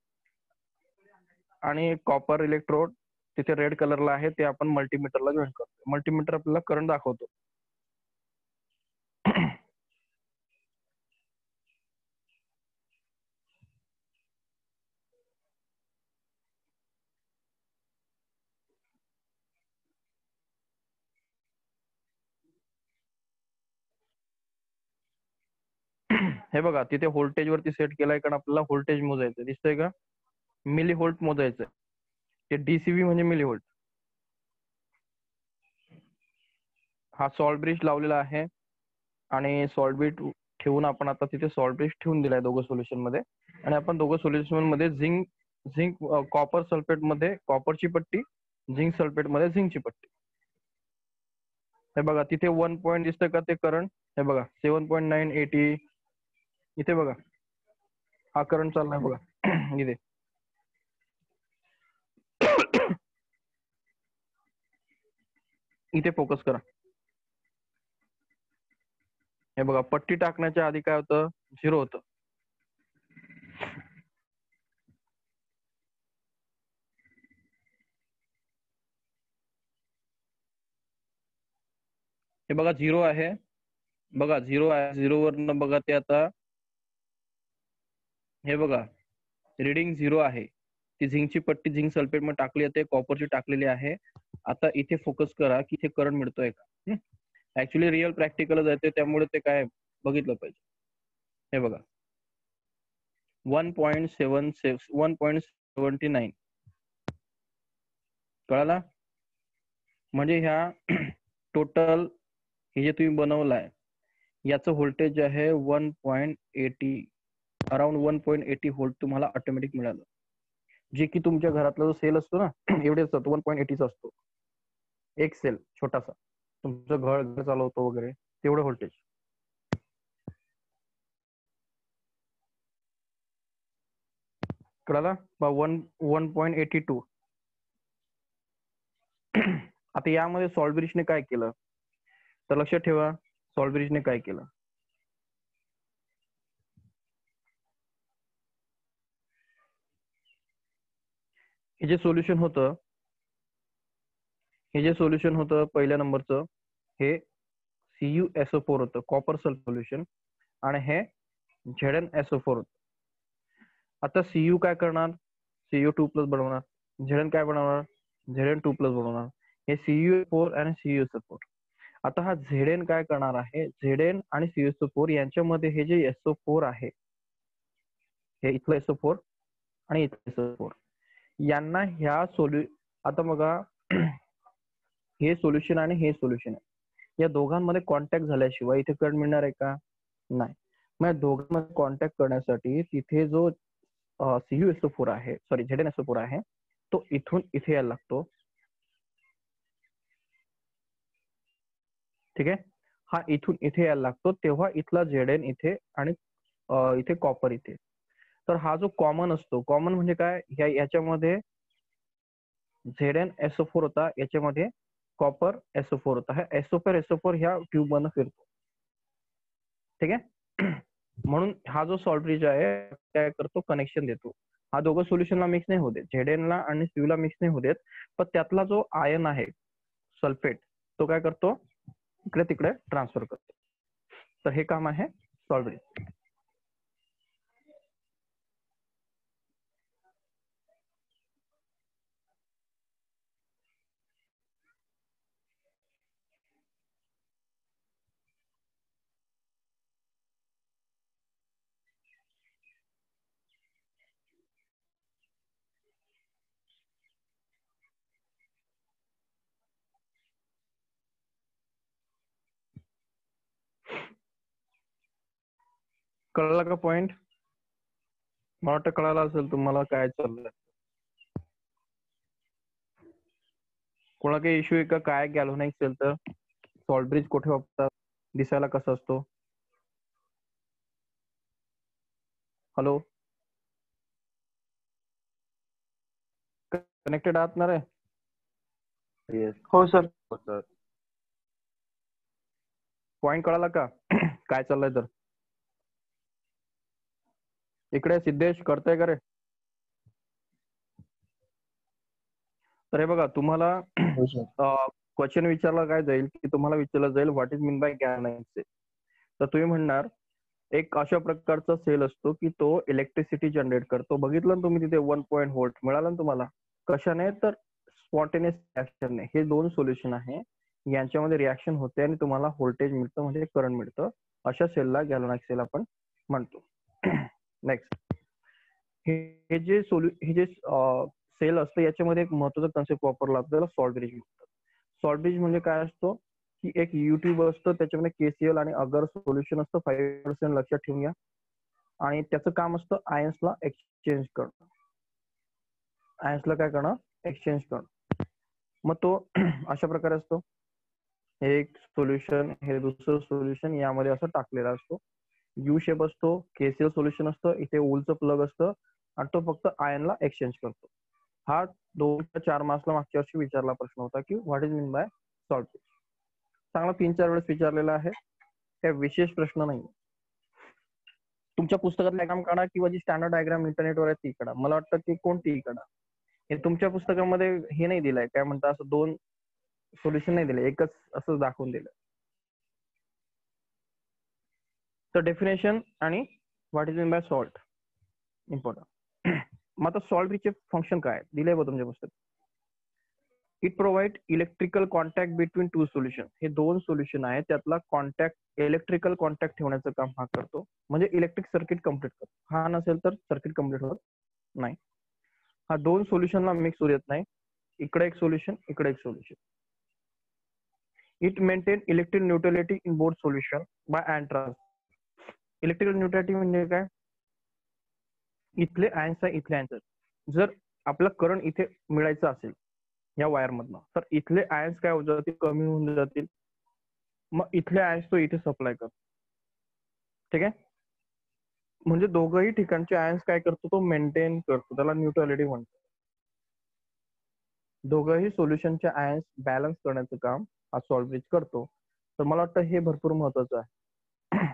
आणि कॉपर इलेक्ट्रोड तिथे रेड कलरला आहे, ते आपण मल्टीमीटरला जॉईन करतो. मल्टीमीटर आपल्याला करंट दाखवतो. हे बघा तिथे व्होल्टेज वरती सेट केलाय कारण आपल्याला व्होल्टेज मोजायचं. दिसतंय का? मिली व्होल्ट मोजायचं. ते DCV म्हणजे मिली व्होल्ट. हा सॉल्ट ब्रिज लावलेला आहे आणि सॉल्ट ब्रिज ठेवून आपण आता तिथे सॉल्ट ब्रिज ठेवून दिलाय दोघं सोल्युशन मध्ये. आणि आपण दोघं सोल्युशन मध्ये झिंक कॉपर सल्फेट मध्ये कॉपरची पट्टी, झिंक सल्फेट मध्ये झिंकची पट्टी. हे बघा तिथे 1 पॉईंट दिसतंय का ते करंट? हे बघा 7.980. इथे बघा हा करंट चाललाय बघा इथे. इथे फोकस करा. हे बघा पट्टी टाकण्याच्या आधी काय होतं? 0 होतं. हे बघा 0 आहे. बघा 0 आहे. 0 वरनं बघा ते आता हे बघा रिडिंग 0 आहे. ती झिंकची पट्टी झिंक सल्फेट मध्ये टाकली आहे, कॉपरची टाकलेली आहे. आता इथे फोकस करा की इथे करंट मिळतोय का? ऍक्च्युली रिअल प्रॅक्टिकलच आहे ते, त्यामुळे ते काय बघितलं पाहिजे. हे बघा 1.79 कळाला? म्हणजे ह्या टोटल हे जे तुम्ही बनवलाय याचं व्होल्टेज आहे 1.80, अराउंड 1.80 व्होल्ट तुम्हाला ऑटोमॅटिक मिळालं. जे की तुमच्या घरातला जो सेल असतो ना एवढेच असतो, 1.80चा असतो एक सेल छोटासा. तुमचं घर चालवतो वगैरे तेवढं व्होल्टेज. कळाला? 1.82. आता यामध्ये सॉल्ट ब्रिजने काय केलं तर लक्षात ठेवा, सॉल्ट ब्रिजने काय केलं? हे जे सोल्युशन होतं पहिल्या नंबरचं हे CuSO4 होतं, कॉपर सल्फेट सोल्युशन, आणि हे ZnSO4 होतं. आता Cu काय करणार? Cu2+ बनवणार. Zn काय बनवणार? Zn2+ बनवणार. हे CuO4 आणि CuSO4. आता हा Zn काय करणार आहे? Zn आणि CuSO4 यांच्यामध्ये हे जे SO4 आहे, हे इथलं SO4 आणि इथलं SO4, यांना ह्या आता बघा हे सोल्युशन आणि हे सोल्युशन आहे, या दोघांमध्ये कॉन्टॅक्ट झाल्याशिवाय इथे करंट मिळणार आहे का? नाही. मग दोघांमध्ये कॉन्टॅक्ट करण्यासाठी तिथे जो CuSO4 आहे, सॉरी ZnSO4 आहे, तो इथून इथे यायला लागतो. ठीक आहे. हा इथून इथे यायला लागतो तेव्हा इथला Zn इथे आणि इथे कॉपर इथे. तर हा जो कॉमन असतो, कॉमन म्हणजे काय, याच्यामध्ये ZnSO4 होता, याच्यामध्ये कॉपर SO4 होता. हा SO4 ह्या ट्यूब मधनं फिरतो. ठीक आहे. म्हणून हा जो सॉल्ट ब्रिज आहे काय करतो, कनेक्शन देतो. हा दोघं सोल्युशनला मिक्स नाही होत, Zn ला आणि Cu ला मिक्स नाही होत, पण त्यातला जो आयन आहे सल्फेट तो काय करतो, इकडे तिकडे ट्रान्सफर करतो. तर हे काम आहे सॉल्ट ब्रिज. कळला का पॉइंट? मला वाटतं कळाला असेल तुम्हाला काय चाललंय. कोणा काही इश्यू आहे का, काय गॅल्व्हॅनिक सेल तर सॉल्ट ब्रिज कुठे वापरतात, दिसायला कसं असतो? हॅलो, कनेक्टेड आहात ना रे?
हो सर.
पॉइंट कळाला का? काय चाललंय तर? इकडे सिद्धेश करताय का रे? तर हे बघा, तुम्हाला क्वेश्चन विचारला काय जाईल की तुम्हाला विचारलं जाईल what is mean by galvanic cell. तर तुम्ही म्हणणार एक अशा प्रकारचा सेल असतो की तो इलेक्ट्रिसिटी जनरेट करतो. बघितलं ना तुम्ही तिथे 1 व्होल्ट मिळाला ना तुम्हाला. कशाने? तर स्पॉन्टेनियस रिॲक्शनने. हे दोन सोल्युशन आहे, यांच्यामध्ये रिॲक्शन होते आणि तुम्हाला व्होल्टेज मिळतं, म्हणजे करंट मिळतं. अशा सेलला गॅल्व्हॅनिक सेल आपण म्हणतो. नेक्स्ट, हे जे सेल असतं याच्यामध्ये एक महत्वाचा कन्सेप्ट वापरला जातो, त्याला सॉल्ट ब्रिज म्हणतात. सॉल्ट ब्रिज म्हणजे काय असतो की एक युट्यूब असतं, त्याच्यामध्ये KCl आणि अगर सोल्युशन असतं 5%, लक्षात ठेवून घ्या. आणि त्याचं काम असतं आयन्सला एक्सचेंज करणं. आयन्सला काय करणं? एक्सचेंज करणं. मग तो अशा प्रकारे असतो, हे एक सोल्युशन, हे दुसरं सोल्युशन, यामध्ये असं टाकलेला असतो. यू शेप असतो, KCl सोल्युशन असतं, इथे उलचं प्लग असतं आणि तो फक्त आयनला एक्सचेंज करतो. हा 2-4 मार्क्सला मागच्या वर्षी विचारला प्रश्न होता की what is mean bye salt bridge. चांगला 3-4 वेळेस विचारलेला आहे, काय विशेष प्रश्न नाही. तुमच्या पुस्तकात डायग्राम काढा किंवा जी स्टँडर्ड डायग्राम इंटरनेटवर आहे ती काढा. मला वाटतं ती कोणतीही काढा. हे तुमच्या पुस्तकामध्ये हे नाही दिलंय, काय म्हणतात, असं 2 सोल्युशन नाही दिले, एकच असं दाखवून दिलं. तर डेफिनेशन आणि what is mean bye salt important. मग आता सॉल्ट ब्रिजचे फंक्शन काय दिलंय बघ तुमच्या पुस्तकात. It provide electrical contact between two solution. हे दोन सोल्युशन आहे, त्यातला कॉन्टॅक्ट, इलेक्ट्रिकल कॉन्टॅक्ट ठेवण्याचं काम हा करतो, म्हणजे इलेक्ट्रिक सर्किट कम्प्लीट करतो. हा नसेल तर सर्किट कम्प्लीट होत नाही. हा दोन सोल्युशनला मिक्स होऊ देत नाही. इकडे एक सोल्युशन, इकडे एक solution. It maintain electric neutrality in both solution by ion transfer. Electrical neutrality म्हणजे काय? इथले आयन्स आहे, इथले आयन्स. जर आपला करंट इथे मिळायचा असेल या वायर मधनं, तर इथले आयन्स काय होत जातील, कमी होऊन जातील. मग इथले आयन्स तो इथे सप्लाय करतो. ठीक आहे. म्हणजे दोघंही ठिकाणचे आयन्स काय करतो, तो मेंटेन करतो, त्याला न्यूट्रलिटी म्हणतो. दोघंही सोल्युशनचे आयन्स बॅलन्स करण्याचं काम हा सॉल्ट ब्रिज करतो. तर मला वाटतं हे भरपूर महत्वाचं आहे.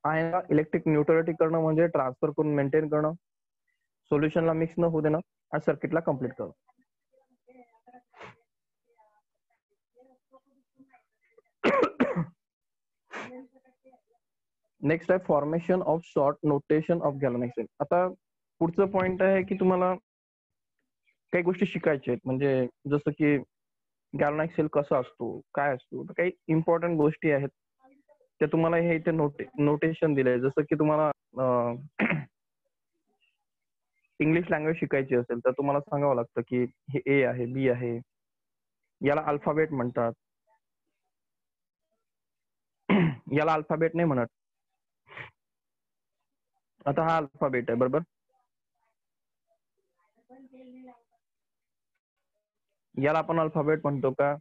आयनला इलेक्ट्रिक न्यूट्रलिटी करणं म्हणजे ट्रान्सफर करून मेंटेन करणं, सोल्युशनला मिक्स न होऊ देणं आणि सर्किटला कम्प्लीट करणं. नेक्स्ट आहे formation of short notation of galvanic cell. आता पुढचं पॉइंट आहे की तुम्हाला काही गोष्टी शिकायच्या आहेत, म्हणजे जसं की गॅल्व्हॅनिक सेल कसा असतो, काय असतो, तर काही इम्पॉर्टंट गोष्टी आहेत त्या तुम्हाला हे इथे नोटेशन दिलंय. जसं की तुम्हाला इंग्लिश लँग्वेज शिकायची असेल तर तुम्हाला सांगावं लागतं की हे ए आहे, बी आहे, याला अल्फाबेट म्हणतात. याला अल्फाबेट नाही म्हणत. आता हा अल्फाबेट आहे, बरोबर. याला आपण अल्फाबेट म्हणतो का,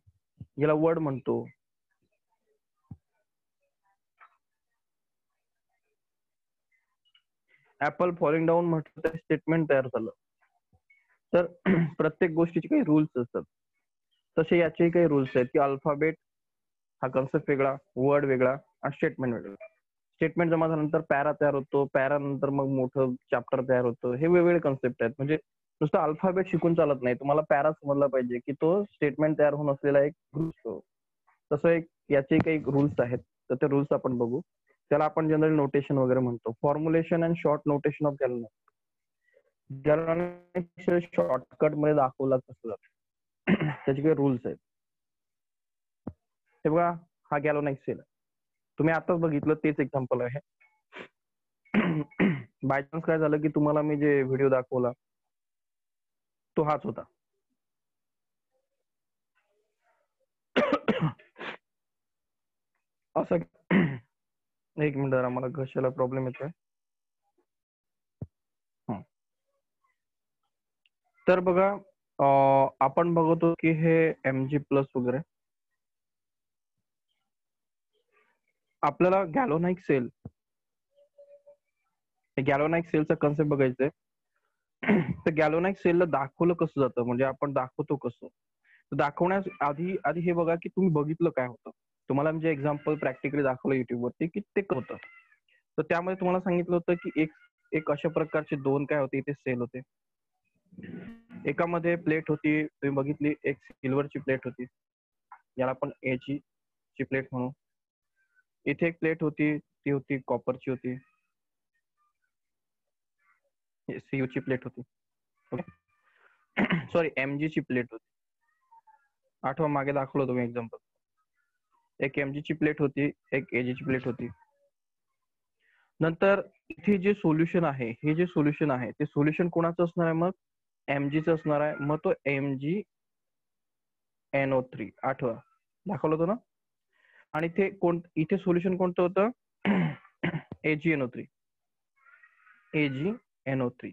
याला वर्ड म्हणतो? ऍपल फॉलिंग डाऊन म्हटलं तर स्टेटमेंट तयार झालं. तर प्रत्येक गोष्टीचे काही रूल्स असतात, तसे याचे काही रूल्स आहेत की अल्फाबेट हा कन्सेप्ट वेगळा, वर्ड वेगळा आणि स्टेटमेंट वेगळा. स्टेटमेंट जमा झाल्यानंतर पॅरा तयार होतो, पॅरा नंतर मग मोठं चॅप्टर तयार होतं. हे वेगवेगळे कन्सेप्ट आहेत. म्हणजे नुसतं अल्फाबेट शिकून चालत नाही, तुम्हाला पॅरा समजला पाहिजे की तो स्टेटमेंट तयार होऊन असलेला एक रूल्स. तसं एक याचे काही रूल्स आहेत, तर ते रूल्स आपण बघू. त्याला आपण जनरल नोटेशन वगैरे म्हणतो. Formulation and short notation of गॅलोनॉइड. गॅलोनॉइड शॉर्टकट मध्ये दाखवला कसं त्याचे काही रूल्स आहेत. ते बघा, हा गॅलोनॉइड सेल आहे. तुम्ही आताच बघितलं तेच एक्झाम्पल आहे. बाय चान्स काय झालं की तुम्हाला मी जे व्हिडिओ दाखवला तो हाच होता. असं एक मिनिट, आम्हाला घशाला प्रॉब्लेम येतोय. तर बघा, आपण बघतो की हे mg प्लस वगैरे आपल्याला गॅलोनाइक सेल, गॅलोनाइक सेलचा कन्सेप्ट बघायचंय. तर गॅलोनाइक सेलला दाखवलं कसं जातं, म्हणजे आपण दाखवतो कसं. दाखवण्यास आधी आधी हे बघा की तुम्ही बघितलं काय होतं. तुम्हाला म्हणजे एक्झाम्पल प्रॅक्टिकली दाखवलं युट्यूबवरती की ते होतं. तर त्यामध्ये तुम्हाला सांगितलं होतं की एक अशा प्रकारचे दोन काय होते इथे सेल होते. एकामध्ये प्लेट होती, तुम्ही बघितली, एक सिल्वरची प्लेट होती, याला आपण एची प्लेट म्हणू. इथे एक प्लेट होती, ती होती कॉपरची होती, सीयू ची प्लेट होती. सॉरी, mg ची प्लेट होती. आठवा मागे दाखवलं तुम्ही एक्झाम्पल. एक mg ची प्लेट होती, एक एजी ची प्लेट होती. नंतर इथे जे सोल्युशन आहे, हे जे सोल्युशन आहे ते सोल्युशन कोणाचं असणार आहे? मग mg चं असणार आहे. मग तो MgNO3 आठवा दाखवलं होतं ना. आणि इथे सोल्युशन कोणतं होतं? AgNO3. AgNO3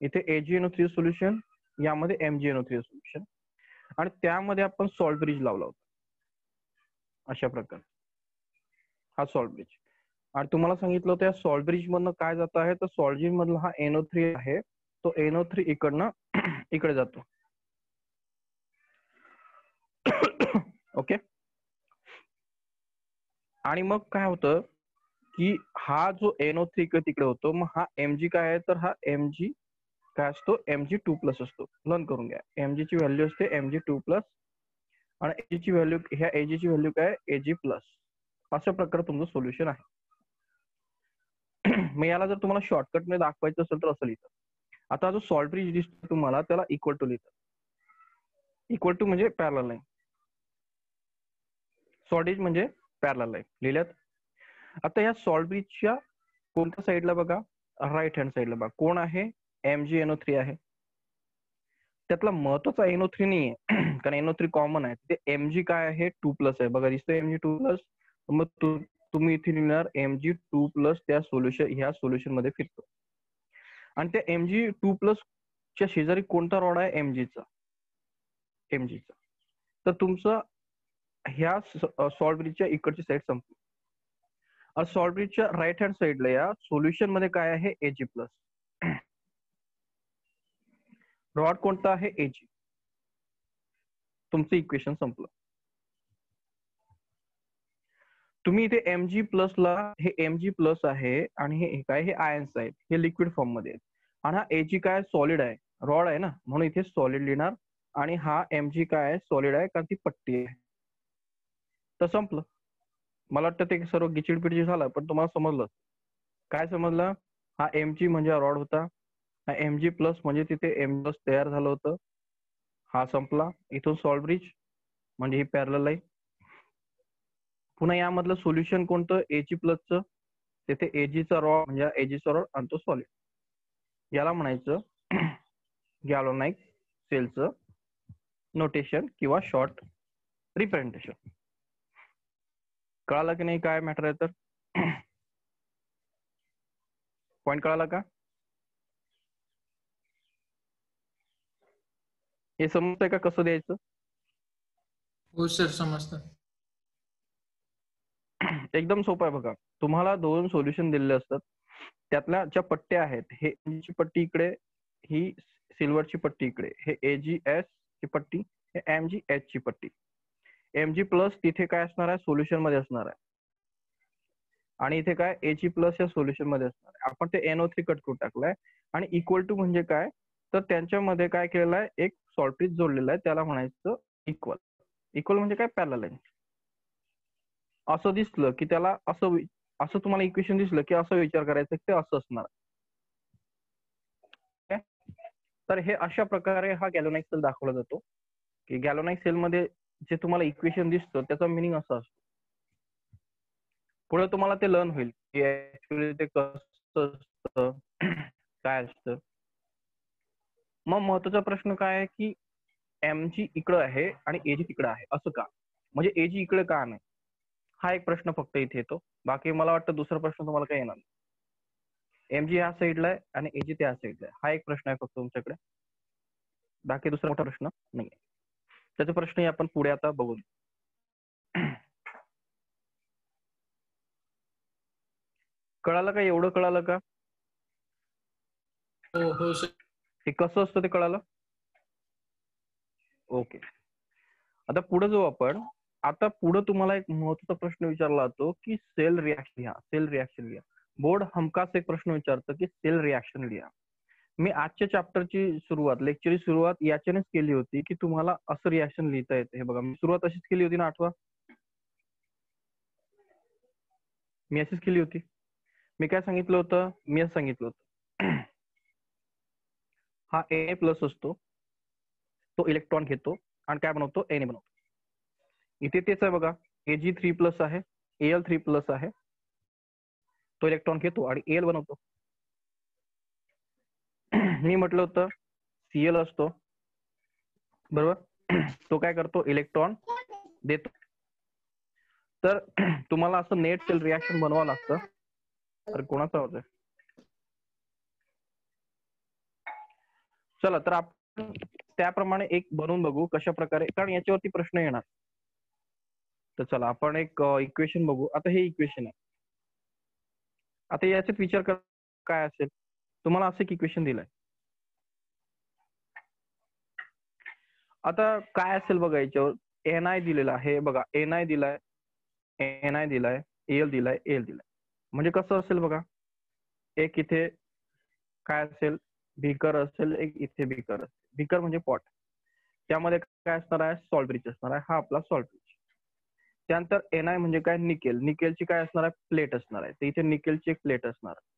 इथे AgNO3 सोल्युशन, यामध्ये MgNO3 सोल्युशन. आणि त्यामध्ये आपण सॉल्ट ब्रिज लावला होता अशा प्रकारे. हा सॉल्ट ब्रिज. आणि तुम्हाला सांगितलं होतं या सॉल्ट ब्रिज मधनं काय जात आहे, तर सॉल्ट ब्रिज मधला हा NO3 आहे, तो NO3 इकडनं इकडे जातो. ओके. आणि मग काय होतं की हा जो NO3 तिकडे होतो, मग हा Mg काय आहे, तर हा Mg काय असतो? Mg2+ असतो. लर्न करून घ्या. Mg ची व्हॅल्यू असते Mg2+, आणि Ag ची व्हॅल्यू, ह्या Ag ची व्हॅल्यू काय? Ag+. अशा प्रकारे तुमचं सोल्युशन आहे. मग याला जर तुम्हाला शॉर्टकट मध्ये दाखवायचं असेल तर असं लिहितं. आता जो सॉल्ट ब्रिज दिसतो तुम्हाला, त्याला इक्वल टू लिहितं. इक्वल टू म्हणजे पॅरलल लाईन, सॉल्ट ब्रिज म्हणजे पॅरलल लाईन लिहिल्यात. आता या सॉल्ट ब्रिजच्या कोणत्या साईडला बघा? राईट हँड साईडला बघा. कोण आहे? MgNO3 आहे. त्यातला महत्वाचा NO3 नाही आहे, कारण NO3 कॉमन आहे. ते Mg काय आहे? 2+ आहे. बघा दिसतंय Mg2+. मग तुम्ही इथे लिहिणार Mg2+, त्या सोल्युशन, ह्या सोल्युशन मध्ये फिरतो. आणि त्या Mg2+ च्या शेजारी कोणता रॉड आहे? Mgचा. तर तुमचं ह्या सॉल्ट ब्रिजच्या इकडची साईड संपली. सॉल्ट ब्रिजच्या राईट हँड साईडला या सोल्युशन मध्ये काय आहे? Ag+. रॉड कोणता आहे? Ag. तुमचं इक्वेशन संपलं. तुम्ही इथे Mg+ ला, हे Mg+ आहे आणि हे काय? हे आयन्स आहेत, हे लिक्विड फॉर्म मध्ये आहेत. आणि हा Ag काय? सॉलिड आहे, रॉड आहे ना, म्हणून इथे सॉलिड लिहिणार. आणि हा Mg काय आहे? सॉलिड आहे, कारण ती पट्टी आहे. तर संपलं. मला वाटतं ते सर्व गिचिडपिडची झालं, पण तुम्हाला समजलं. काय समजलं? हा Mg म्हणजे रॉड होता, हा Mg+ म्हणजे तिथे M+ तयार झालं होतं. हा संपला. इथून सॉल्ट ब्रिज म्हणजे ही पॅरलल लाईन. पुन्हा यामधलं सोल्युशन कोणतं? Ag+चं. तिथे Agचा रॉड म्हणजे Agचा रॉड आणि तो सॉलिड. याला म्हणायचं गॅलोनाइक सेलचं नोटेशन किंवा शॉर्ट रिप्रेझेंटेशन. कळालं की नाही काय मॅटर आहे? तर पॉइंट कळाला का? हे समजतंय का कसं द्यायचं?
हो सर समजतं.
एकदम सोपं आहे बघा. तुम्हाला 2 सोल्युशन दिलेले असतात. त्यातल्या ज्या पट्ट्या आहेत, हे ची पट्टी इकडे, ही सिल्वरची पट्टी इकडे, हे AgS ची पट्टी, हे MgH ची पट्टी. Mg प्लस तिथे काय असणार आहे? सोल्युशन मध्ये असणार आहे. आणि इथे काय Ag प्लस या सोल्युशन मध्ये असणार आहे. आपण ते NO3 कट करून टाकलाय. आणि इक्वल टू म्हणजे काय? तर त्यांच्यामध्ये काय केलेलं आहे? एक सॉल्ट जोडलेला आहे, त्याला म्हणायचं इक्वल. इक्वल म्हणजे काय? पॅरलल. असं दिसलं की त्याला असं तुम्हाला इक्वेशन दिसलं की असं विचार करायचं की ते असं असणार. तर हे अशा प्रकारे हा गॅल्व्हॅनिक सेल दाखवला जातो की गॅल्व्हॅनिक सेल मध्ये जे तुम्हाला इक्वेशन दिसतं त्याचा मिनिंग असा असतो. पुढे तुम्हाला ते लर्न होईल की ऍक्च्युली ते कसं असतं, काय असतं. मग महत्वाचा प्रश्न काय आहे की Mg इकडं आहे आणि Ag तिकडं आहे, असं का? म्हणजे Ag इकडे का नाही? हा एक प्रश्न फक्त इथे येतो. बाकी मला वाटतं दुसरा प्रश्न तुम्हाला काही येणार नाही. Mg या साईडला आहे आणि Ag त्या साईडला आहे. हा एक प्रश्न आहे फक्त तुमच्याकडे. बाकी दुसरा मोठा प्रश्न नाही. त्याचे प्रश्नही आपण पुढे आता बघू. कळालं का? एवढं कळालं का?
हो सर.
हे कसं असतं ते कळालं? ओके. आता पुढे जाऊ आपण. आता पुढे तुम्हाला एक महत्त्वाचा प्रश्न विचारला जातो की सेल रिॲक्शन लिहा. सेल रिॲक्शन लिहा. बोर्ड हमखास एक प्रश्न विचारतं की सेल रिॲक्शन लिहा. मी आजच्या चॅप्टरची सुरुवात, लेक्चरची सुरुवात याच्यानेच केली होती की तुम्हाला असं रिॲक्शन लिहिता येते. हे बघा, मी सुरुवात अशीच केली होती ना, आठवा. मी अशीच केली होती. मी काय सांगितलं होतं? मी असं सांगितलं होतं. हा Na प्लस असतो, तो इलेक्ट्रॉन घेतो आणि काय बनवतो? Na बनवतो. इथे तेच आहे बघा, Ag3 प्लस आहे, Al3 प्लस आहे, तो इलेक्ट्रॉन घेतो आणि Al बनवतो. मी म्हटलं होतं Cl असतो, बरोबर. तो काय करतो? इलेक्ट्रॉन देतो. तर तुम्हाला असं नेट सेल रिॲक्शन बनवावं लागतं. तर कोणाचा होतंय? चला, तर आपण त्याप्रमाणे एक बनवून बघू कशा प्रकारे, कारण याच्यावरती प्रश्न येणार. तर चला आपण एक इक्वेशन बघू. आता हे इक्वेशन आहे. आता याच्यात विचार कर काय असेल. तुम्हाला असं एक इक्वेशन दिलंय. आता काय असेल बघा, याच्यावर Ni दिलेला आहे बघा, Ni दिलाय, Ni दिलाय, Al दिलाय, Al दिलाय. म्हणजे कसं असेल बघा, एक इथे काय असेल? बीकर असेल, एक इथे बीकर असेल. बीकर म्हणजे पॉट. त्यामध्ये काय असणार आहे? सॉल्ट ब्रिज असणार आहे. हा आपला सॉल्ट ब्रिज. त्यानंतर Ni म्हणजे काय? निकेल. निकेलची काय असणार आहे? प्लेट असणार आहे. तर इथे निकेलची एक प्लेट असणार आहे.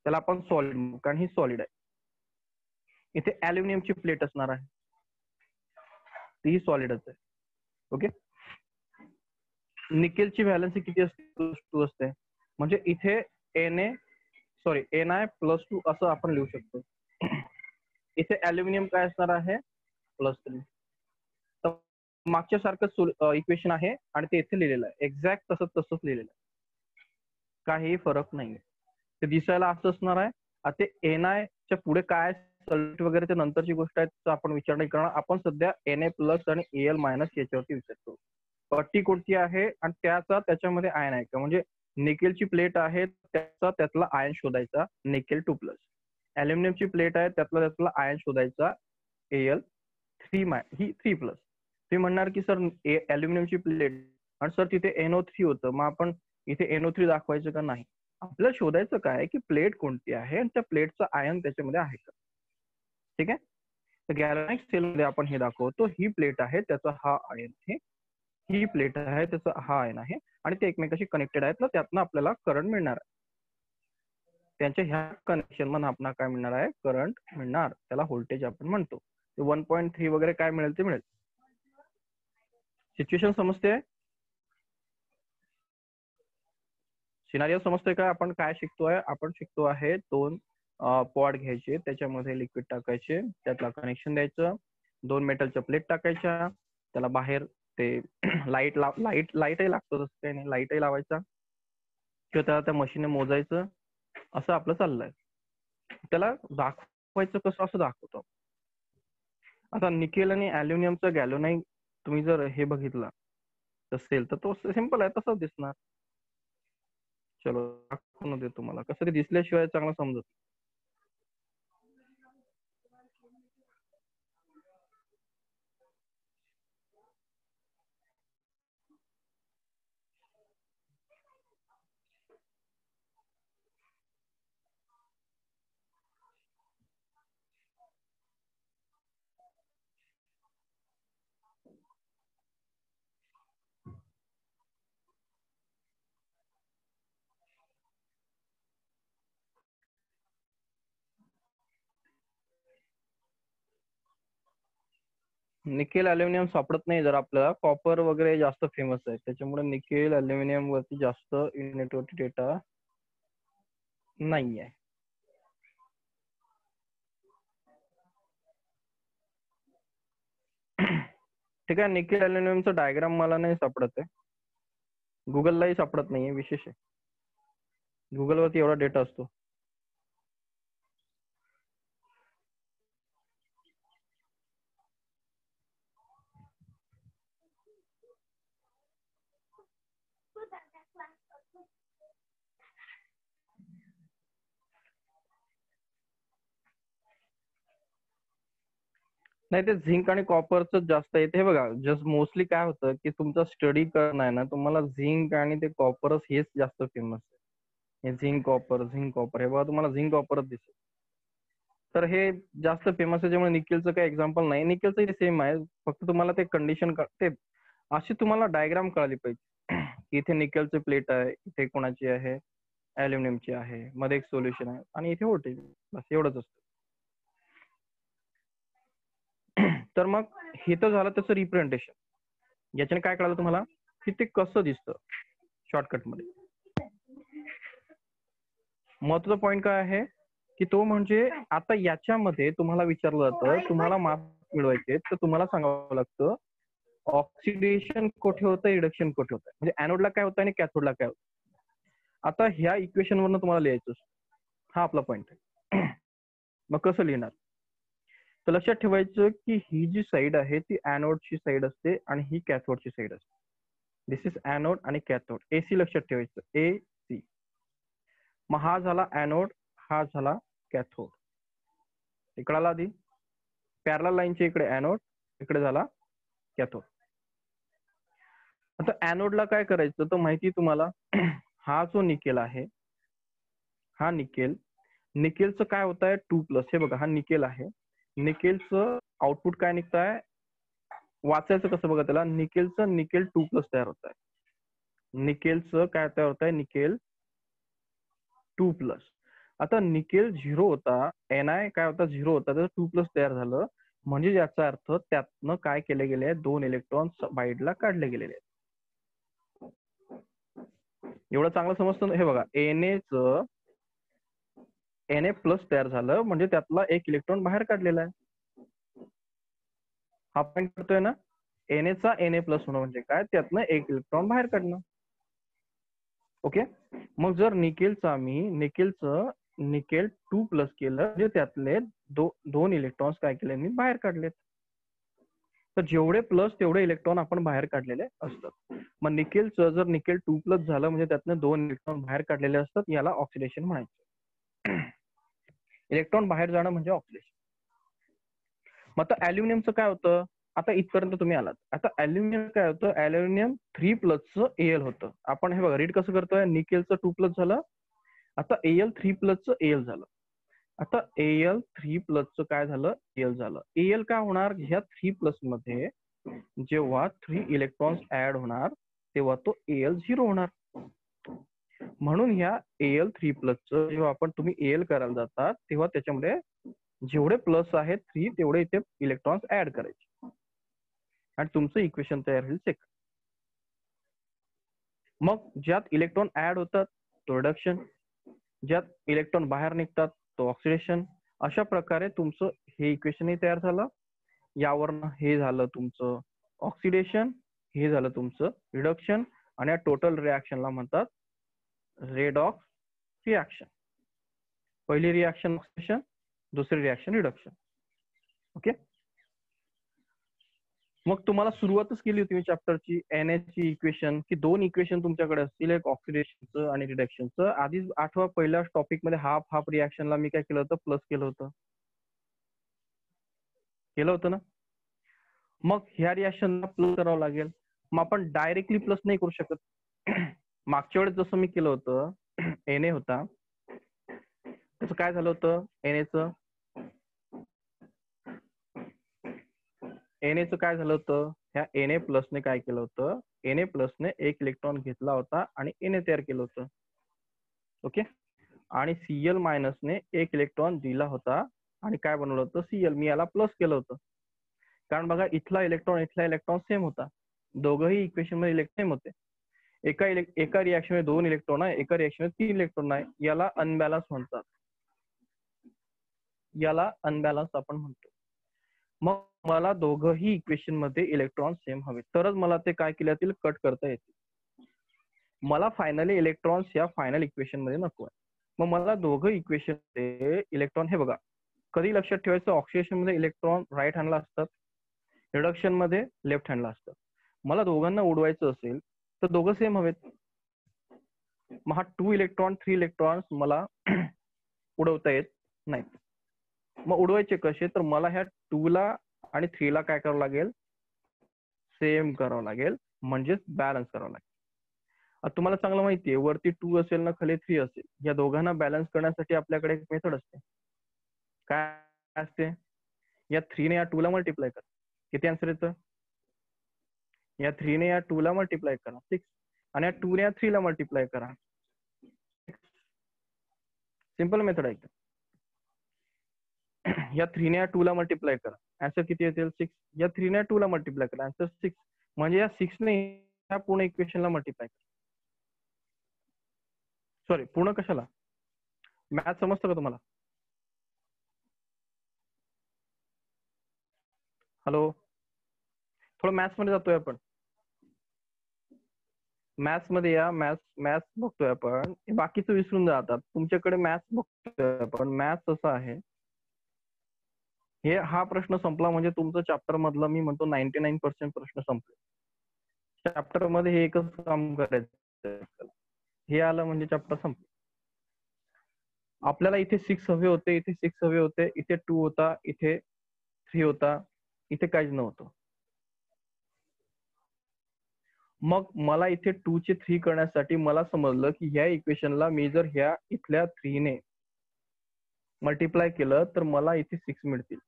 त्याला आपण सॉलिड, कारण ही सॉलिड आहे. इथे अल्युमिनियमची प्लेट असणार आहे, ती सॉलिडच आहे. ओके. निकेलची व्हॅलन्सी किती असते? +2 असते. म्हणजे इथे Ni +2 असं आपण लिहू शकतो. इथे अल्युमिनियम काय असणार आहे? +3. तर मागच्या सारखं इक्वेशन आहे आणि ते इथे लिहिलेलं आहे. एक्झॅक्ट तसंच लिहिलेलं आहे. काही फरक नाही. ते दिसायला असं असणार आहे. आता ते Ni च्या पुढे काय सल्ट वगैरे ते नंतरची गोष्ट आहे, तर आपण विचार नाही करणार. आपण सध्या Na प्लस आणि Al मायनस याच्यावरती विचार करू. पट्टी कोणती आहे आणि त्याच्यामध्ये आयन आहे का? म्हणजे निकेलची प्लेट आहे, त्यातला आयन शोधायचा, निकेल 2+. अल्युमिनियमची प्लेट आहे, त्यातला आयन शोधायचा, Al3 ही 3+. ते म्हणणार की सर अल्युमिनियमची प्लेट आणि सर तिथे NO3 होतं, मग आपण इथे NO3 दाखवायचं का? नाही. आपल्याला शोधायचं काय की प्लेट कोणती आहे आणि त्या प्लेटचा आयन त्याच्यामध्ये आहे का. ठीक आहे. तर गॅल्व्हॅनिक सेलमध्ये आपण हे दाखवतो, ही प्लेट आहे, त्याचा हा आयन आहे, ही प्लेट आहे, त्याचा हा आयन आहे आणि ते एकमेकाशी कनेक्टेड आहेत ना, त्यातनं आपल्याला करंट मिळणार आहे. त्यांच्या ह्या कनेक्शन मध्ये आपल्याला काय मिळणार आहे? करंट मिळणार. त्याला व्होल्टेज आपण म्हणतो. 1.3 वगैरे काय मिळेल ते मिळेल. सिच्युएशन समजते? सिनारिओ समजतोय का? आपण काय शिकतोय? आपण शिकतो आहे 2 पॉड घ्यायचे, त्याच्यामध्ये लिक्विड टाकायचे, त्यातला कनेक्शन द्यायचं, 2 मेटलच्या प्लेट टाकायच्या, त्याला बाहेर ते लाईटही लागतो, तसं काही नाही, लाईटही लावायचा किंवा त्याला त्या मशीनने मोजायचं. असं आपलं चाललंय. त्याला दाखवायचं कसं? असं दाखवतो. आता निकेल आणि अल्युमिनियमचं गॅल्व्हनाइड तुम्ही जर हे बघितलं असेल तर तो सिंपल आहे, तसंच दिसणार. चलो दाखवून देतो तुम्हाला, कसं ते दिसल्याशिवाय चांगलं समजत. निकेल अल्युमिनियम सापडत नाही जर आपल्याला, कॉपर वगैरे जास्त फेमस आहे, त्याच्यामुळे निकेल अल्युमिनियम वरती जास्त युनिटवरती डेटा नाही आहे. ठीक आहे, निकेल अल्युमिनियमचा डायग्राम मला नाही सापडत आहे, गुगललाही सापडत नाहीये, विशेष आहे. गुगलवरती एवढा डेटा असतो. नाही, ते झिंक आणि कॉपरच जास्त आहे. हे बघा, जस्ट मोस्टली काय होतं की तुमचा स्टडी करणं आहे ना, तुम्हाला झिंक आणि ते कॉपरच हेच जास्त फेमस आहे. हे झिंक कॉपर हे बघा, तुम्हाला झिंक कॉपरच दिसेल. तर हे जास्त फेमस आहे, त्याच्यामुळे निकेलचं काही एक्झाम्पल नाही. निकेलचं सेम आहे, फक्त तुम्हाला ते कंडिशन ते अशी तुम्हाला डायग्राम कळाली पाहिजे की इथे निकेलची प्लेट आहे, इथे कोणाची आहे, अल्युमिनियमची आहे, मध्ये एक सोल्युशन आहे आणि इथे व्होल्टेज, बस एवढंच असतं. तर मग हे तर झालं त्याचं रिप्रेझेंटेशन. याच्याने काय कळालं तुम्हाला की ते कसं दिसतं शॉर्टकट मध्ये. महत्वाचा पॉईंट काय आहे की तो म्हणजे आता याच्यामध्ये तुम्हाला विचारलं जातं, तुम्हाला मार्क्स मिळवायचे तर तुम्हाला सांगावं लागतं ऑक्सिडेशन कुठे होतं, रिडक्शन कुठे होतं, म्हणजे एनोडला काय होतं आणि कॅथोडला काय होतं. आता ह्या इक्वेशन वरनं तुम्हाला लिहायचं, हा आपला पॉईंट आहे. मग कसं लिहिणार, तर लक्षात ठेवायचं की ही जी साईड आहे ती एनोडची साईड असते आणि ही कॅथोडची साईड असते. दिस इज एनोड आणि कॅथोड, एसी लक्षात ठेवायचं, ए सी. मग हा झाला एनोड, हा झाला कॅथोड. इकडाला आधी पॅरलल लाईनच्या इकडे एनोड, इकडे झाला कॅथोड. आता एनोडला काय करायचं तर माहिती तुम्हाला, हा जो निकेल आहे, हा निकेल, निकेलचं काय होत आहे 2+, हे बघा हा निकेल आहे, निकेलचं आउटपुट काय निघत आहे, वाचायचं कसं बघा त्याला, निकेलचं निकेल 2+ तयार होत आहे. निकेलचं काय तयार होत आहे, निकेल 2+. आता निकेल 0 होता, Na काय होता 0 होता, तर 2+ तयार झालं, म्हणजे याचा अर्थ त्यातनं काय केले गेले, 2 इलेक्ट्रॉन्स बाईडला काढले गेलेले आहेत. एवढं चांगलं समजतं. हे बघा, Na+ तयार झालं म्हणजे त्यातला 1 इलेक्ट्रॉन बाहेर काढलेला आहे. हा पॉईंट करतोय ना, Na Na+ होणं म्हणजे काय, त्यातनं 1 इलेक्ट्रॉन बाहेर काढणं. ओके, मग जर निकेलचं निकेल 2+ केलं म्हणजे त्यातले 2 इलेक्ट्रॉन्स काय केले मी बाहेर काढलेत. तर जेवढे प्लस तेवढे इलेक्ट्रॉन आपण बाहेर काढलेले असतात. मग निकेलचं जर निकेल 2+ झालं म्हणजे त्यातनं 2 इलेक्ट्रॉन बाहेर काढलेले असतात, याला ऑक्सिडेशन म्हणायचं. इलेक्ट्रॉन बाहेर जाणं म्हणजे ऑक्सिडेशन. मग आता अल्युमिनियमचं काय होतं, आता इथपर्यंत तुम्ही आलात. आता अल्युमिनियम काय होतं, अल्युमिनियम 3+चं Al होतं. आपण हे बघा रीड कसं करतोय, निकेलचं 2+ झालं, आता Al 3+चं Al झालं. आता Al 3+चं काय झालं, Al झालं. Al काय होणार, ह्या 3+ मध्ये जेव्हा 3 इलेक्ट्रॉन्स ऍड होणार तेव्हा तो Al 0 होणार. म्हणून ह्या Al 3+चं जेव्हा आपण तुम्ही Al करायला जातात तेव्हा त्याच्यामध्ये जेवढे प्लस आहेत 3 तेवढे इथे इलेक्ट्रॉन्स ऍड करायचे आणि तुमचं इक्वेशन तयार होईल सेकंड. मग ज्यात इलेक्ट्रॉन ऍड होतात तो रिडक्शन, ज्यात इलेक्ट्रॉन बाहेर निघतात तो ऑक्सिडेशन. अशा प्रकारे तुमचं हे इक्वेशनही तयार झालं. यावरनं हे झालं तुमचं ऑक्सिडेशन, हे झालं तुमचं रिडक्शन आणि या टोटल रिॲक्शनला म्हणतात रेडॉक्स रिॲक्शन. पहिली रिॲक्शन ऑक्सिडेशन, दुसरी रिॲक्शन रिडक्शन. ओके, मग तुम्हाला सुरुवातच केली होती मी चॅप्टरची Na ची इक्वेशन, की दोन इक्वेशन तुमच्याकडे असतील, एक ऑक्सिडेशनचं आणि रिडक्शनचं. आधीच आठवा पहिल्या टॉपिक मध्ये हाफ हाफ रिॲक्शनला मी काय केलं होतं, प्लस केलं होतं. केलं होतं ना. मग ह्या रिॲक्शनला प्लस करावं लागेल. मग आपण डायरेक्टली प्लस नाही करू शकत. मागच्या वेळेस जसं मी केलं होतं, Na होता, त्याचं काय झालं होतं, Na चं काय झालं होतं, ह्या Na प्लसने काय केलं होतं, Na प्लसने एक इलेक्ट्रॉन घेतला होता आणि Na तयार केलं होतं. ओके. आणि Cl मायनसने एक इलेक्ट्रॉन दिला होता आणि काय बनवलं होतं, Cl. मी याला प्लस केलं होतं. कारण बघा, इथला इलेक्ट्रॉन सेम होता. दोघंही इक्वेशन मध्ये इलेक्ट्रॉन सेम होते. एका रिॲक्शन मध्ये 2 इलेक्ट्रॉन आहे, एका रिॲक्शन मध्ये 3 इलेक्ट्रॉन आहे. याला अनबॅलन्स म्हणतात. याला अनबॅलन्स आपण म्हणतो. मग मला दोघंही इक्वेशन मध्ये इलेक्ट्रॉन सेम हवे, तरच मला ते काय केले जातील, कट करता येतील. मला फायनली इलेक्ट्रॉन्स या फायनल इक्वेशन मध्ये नको आहे. मग मला दोघं इक्वेशन मध्ये इलेक्ट्रॉन, हे बघा कधी लक्षात ठेवायचं, ऑक्सिडेशन मध्ये इलेक्ट्रॉन राईट हँडला असतात, रिडक्शन मध्ये लेफ्ट हँडला असतात. मला दोघांना उडवायचं असेल तर दोघं सेम हवेत. मग हा 2 इलेक्ट्रॉन 3 इलेक्ट्रॉन्स मला उडवता येत नाहीत. मग उडवायचे कसे, तर मला ह्या 2 ला आणि 3 ला काय करावं लागेल, सेम करावं लागेल, म्हणजेच बॅलन्स करावं लागेल. आता तुम्हाला चांगलं माहिती आहे, वरती 2 असेल ना खाली 3 असेल, या दोघांना बॅलन्स करण्यासाठी आपल्याकडे एक मेथड असते. काय असते, या 3 ने या 2 ला मल्टिप्लाय करा. किती आन्सर येतं, या 3 ने या 2 ला मल्टिप्लाय करा 6, आणि या 2 ने या 3 ला मल्टिप्लाय करा. सिंपल मेथड आहे. या 3 ने या 2 ला मल्टिप्लाय करा, आन्सर किती येतील, 6. या 3 ने या 2 ला मल्टिप्लाय करा, आन्सर 6. म्हणजे या 6 ने या पूर्ण इक्वेशनला मल्टिप्लाय करा. सॉरी, पूर्ण कशाला, मॅथ समजतं का तुम्हाला? हॅलो, थोडं मॅथ्स मध्ये जातोय आपण. मॅथ्स मध्ये या, मॅथ्स बघतोय आपण. बाकीचं विसरून जातात, तुमच्याकडे मॅथ्स बघतोय आपण. मॅथ्स असं आहे, हा प्रश्न संपला म्हणजे तुमचं चॅप्टर मधलं मी म्हणतो 99% प्रश्न संपले. चॅप्टर मध्ये हे एकच काम करायचं, हे आलं म्हणजे चॅप्टर संपलं. आपल्याला इथे 6 हवे होते, इथे 6 हवे होते, इथे 2 होता, इथे 3 होता, इथे काहीच नव्हतं. मग मला इथे 2 चे 3 करण्यासाठी मला समजलं की ह्या इक्वेशनला मी जर ह्या इथल्या 3 ने मल्टिप्लाय केलं तर मला इथे 6 मिळतील.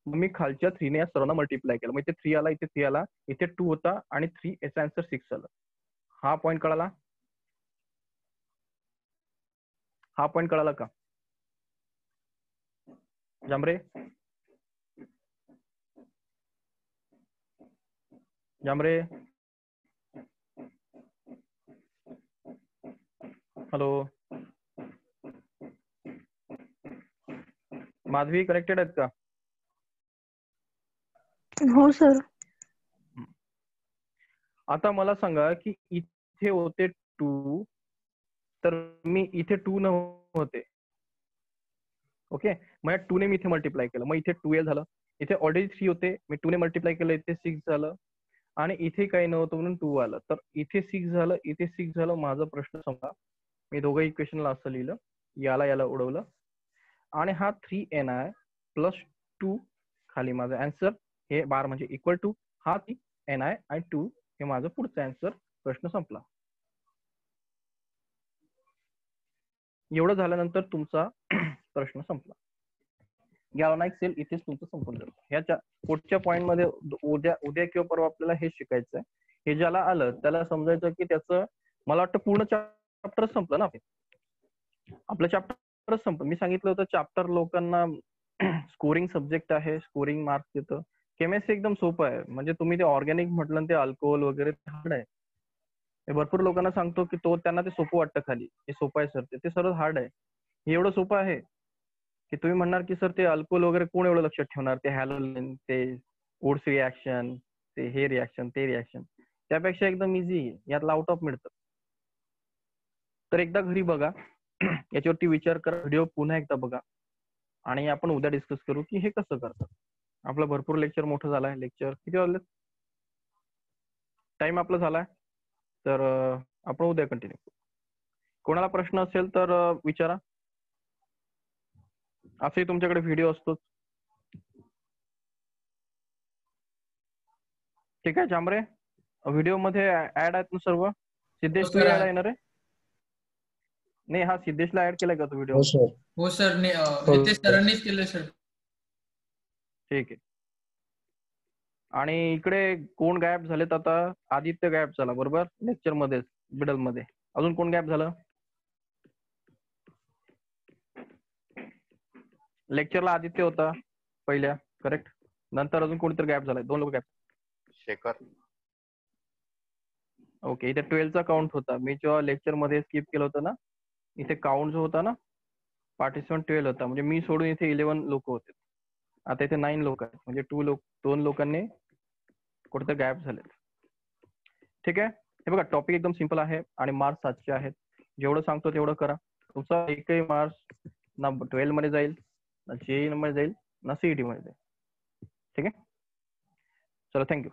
मग मी खालच्या 3 ने या सर्वांना मल्टिप्लाय केलं, मग इथे 3 आला, इथे 3 आला, इथे 2 होता आणि 3, याचा आन्सर 6 आला. हा पॉईंट कळाला, हा पॉईंट कळाला का जांभरे? जांभरे, हॅलो, माधवी कनेक्टेड आहेत का?
हो सर.
आता मला सांगा की इथे होते 2, तर मी इथे 2 नव्हते. ओके, मग या 2 ने मी इथे मल्टिप्लाय केलं, मग इथे 2l झालं. इथे ऑलरेडी 3 होते, मी 2 ने मल्टिप्लाय केलं, इथे 6 झालं, आणि इथे काही नव्हतं म्हणून 2 आलं, तर इथे 6 झालं, इथे 6 झालं. माझा प्रश्न संपला. मी दोघं इक्वेशनला असं लिहिलं, याला उडवलं, आणि हा 3ni प्लस 2 खाली माझा आन्सर, हे बार म्हणजे इक्वल टू हा 3ni आणि 2 हे माझं पुढचं आन्सर. प्रश्न संपला. एवढं झाल्यानंतर तुमचा प्रश्न संपला. गॅल्व्हॅनिक सेल इथेच तुमचं संपून जातं. ह्याच्या पुढच्या पॉईंट मध्ये उद्या किंवा परवा आपल्याला हे शिकायचं आहे. हे ज्याला आलं त्याला समजायचं की त्याचं, मला वाटतं पूर्ण चॅप्टर संपलं ना. आपलं चॅप्टर संपलं. मी सांगितलं होतं चॅप्टर लोकांना स्कोरिंग सब्जेक्ट आहे, स्कोरिंग मार्क्स देतं. केमिस्ट्री एकदम सोपं आहे, म्हणजे तुम्ही ते ऑर्गॅनिक म्हटलं ते अल्कोहोल वगैरे हार्ड आहे. भरपूर लोकांना सांगतो की त्यांना ते सोपं वाटतं, खाली हे सोपं आहे सर, ते सर्व हार्ड आहे. हे एवढं सोपं आहे की तुम्ही म्हणणार की सर ते अल्कोहोल वगैरे कोण एवढं लक्षात ठेवणार, ते हॅलोलिन, ते वुड्स रिॲक्शन, ते हे रिॲक्शन, ते रिॲक्शन, त्यापेक्षा एकदम इझी आहे, यातला आउट ऑफ मिळतं. तर एकदा घरी बघा, याच्यावरती विचार करा, व्हिडिओ पुन्हा एकदा बघा, आणि आपण उद्या डिस्कस करू की हे कसं करतात. आपलं भरपूर लेक्चर मोठं झालं आहे. लेक्चर किती वाजले? टाइम आपला झालाय, तर आपण उद्या कंटिन्यू. कोणाला प्रश्न असेल तर विचारा. असेही तुमच्याकडे व्हिडिओ असतोच. ठीक आहे जांभरे, व्हिडिओ मध्ये ऍड आहेत ना सर्व? सिद्धेश तू
सर
ऍड आहे ना रे? नाही, हा सिद्धेशला ऍड केलाय का तू व्हिडिओ?
हो सर.
हो सर
हो.
नितेश सरांनीच केलं सर.
ठीक आहे. आणि इकडे कोण गायब झालेत आता? आदित्य गायब झाला बरोबर, लेक्चर मध्ये मिडल मध्ये. अजून कोण गायब झालं? लेक्चरला आदित्य होता पहिल्या, करेक्ट. नंतर अजून कोणीतरी गायब झालाय, 2 लोक गायब.
शेखर.
ओके, इथे 12चा काउंट होता. मी जेव्हा लेक्चर मध्ये स्किप केलं होतं ना, इथे काउंट जो होता ना, पार्टिसिपंट 12 होता. म्हणजे मी सोडून इथे 11 लोक होते. आता इथे 9 लोक आहेत, म्हणजे 2 लोकांनी कुठे गायब झालेत. ठीक आहे. हे बघा, टॉपिक एकदम सिंपल आहे आणि मार्क्स 700 आहेत. जेवढं सांगतो तेवढं करा. तुमचा एकही मार्क्स ना 12 मध्ये जाईल, ना JEE मध्ये जाईल, ना CET मध्ये जाईल. ठीक आहे. चला, थँक्यू.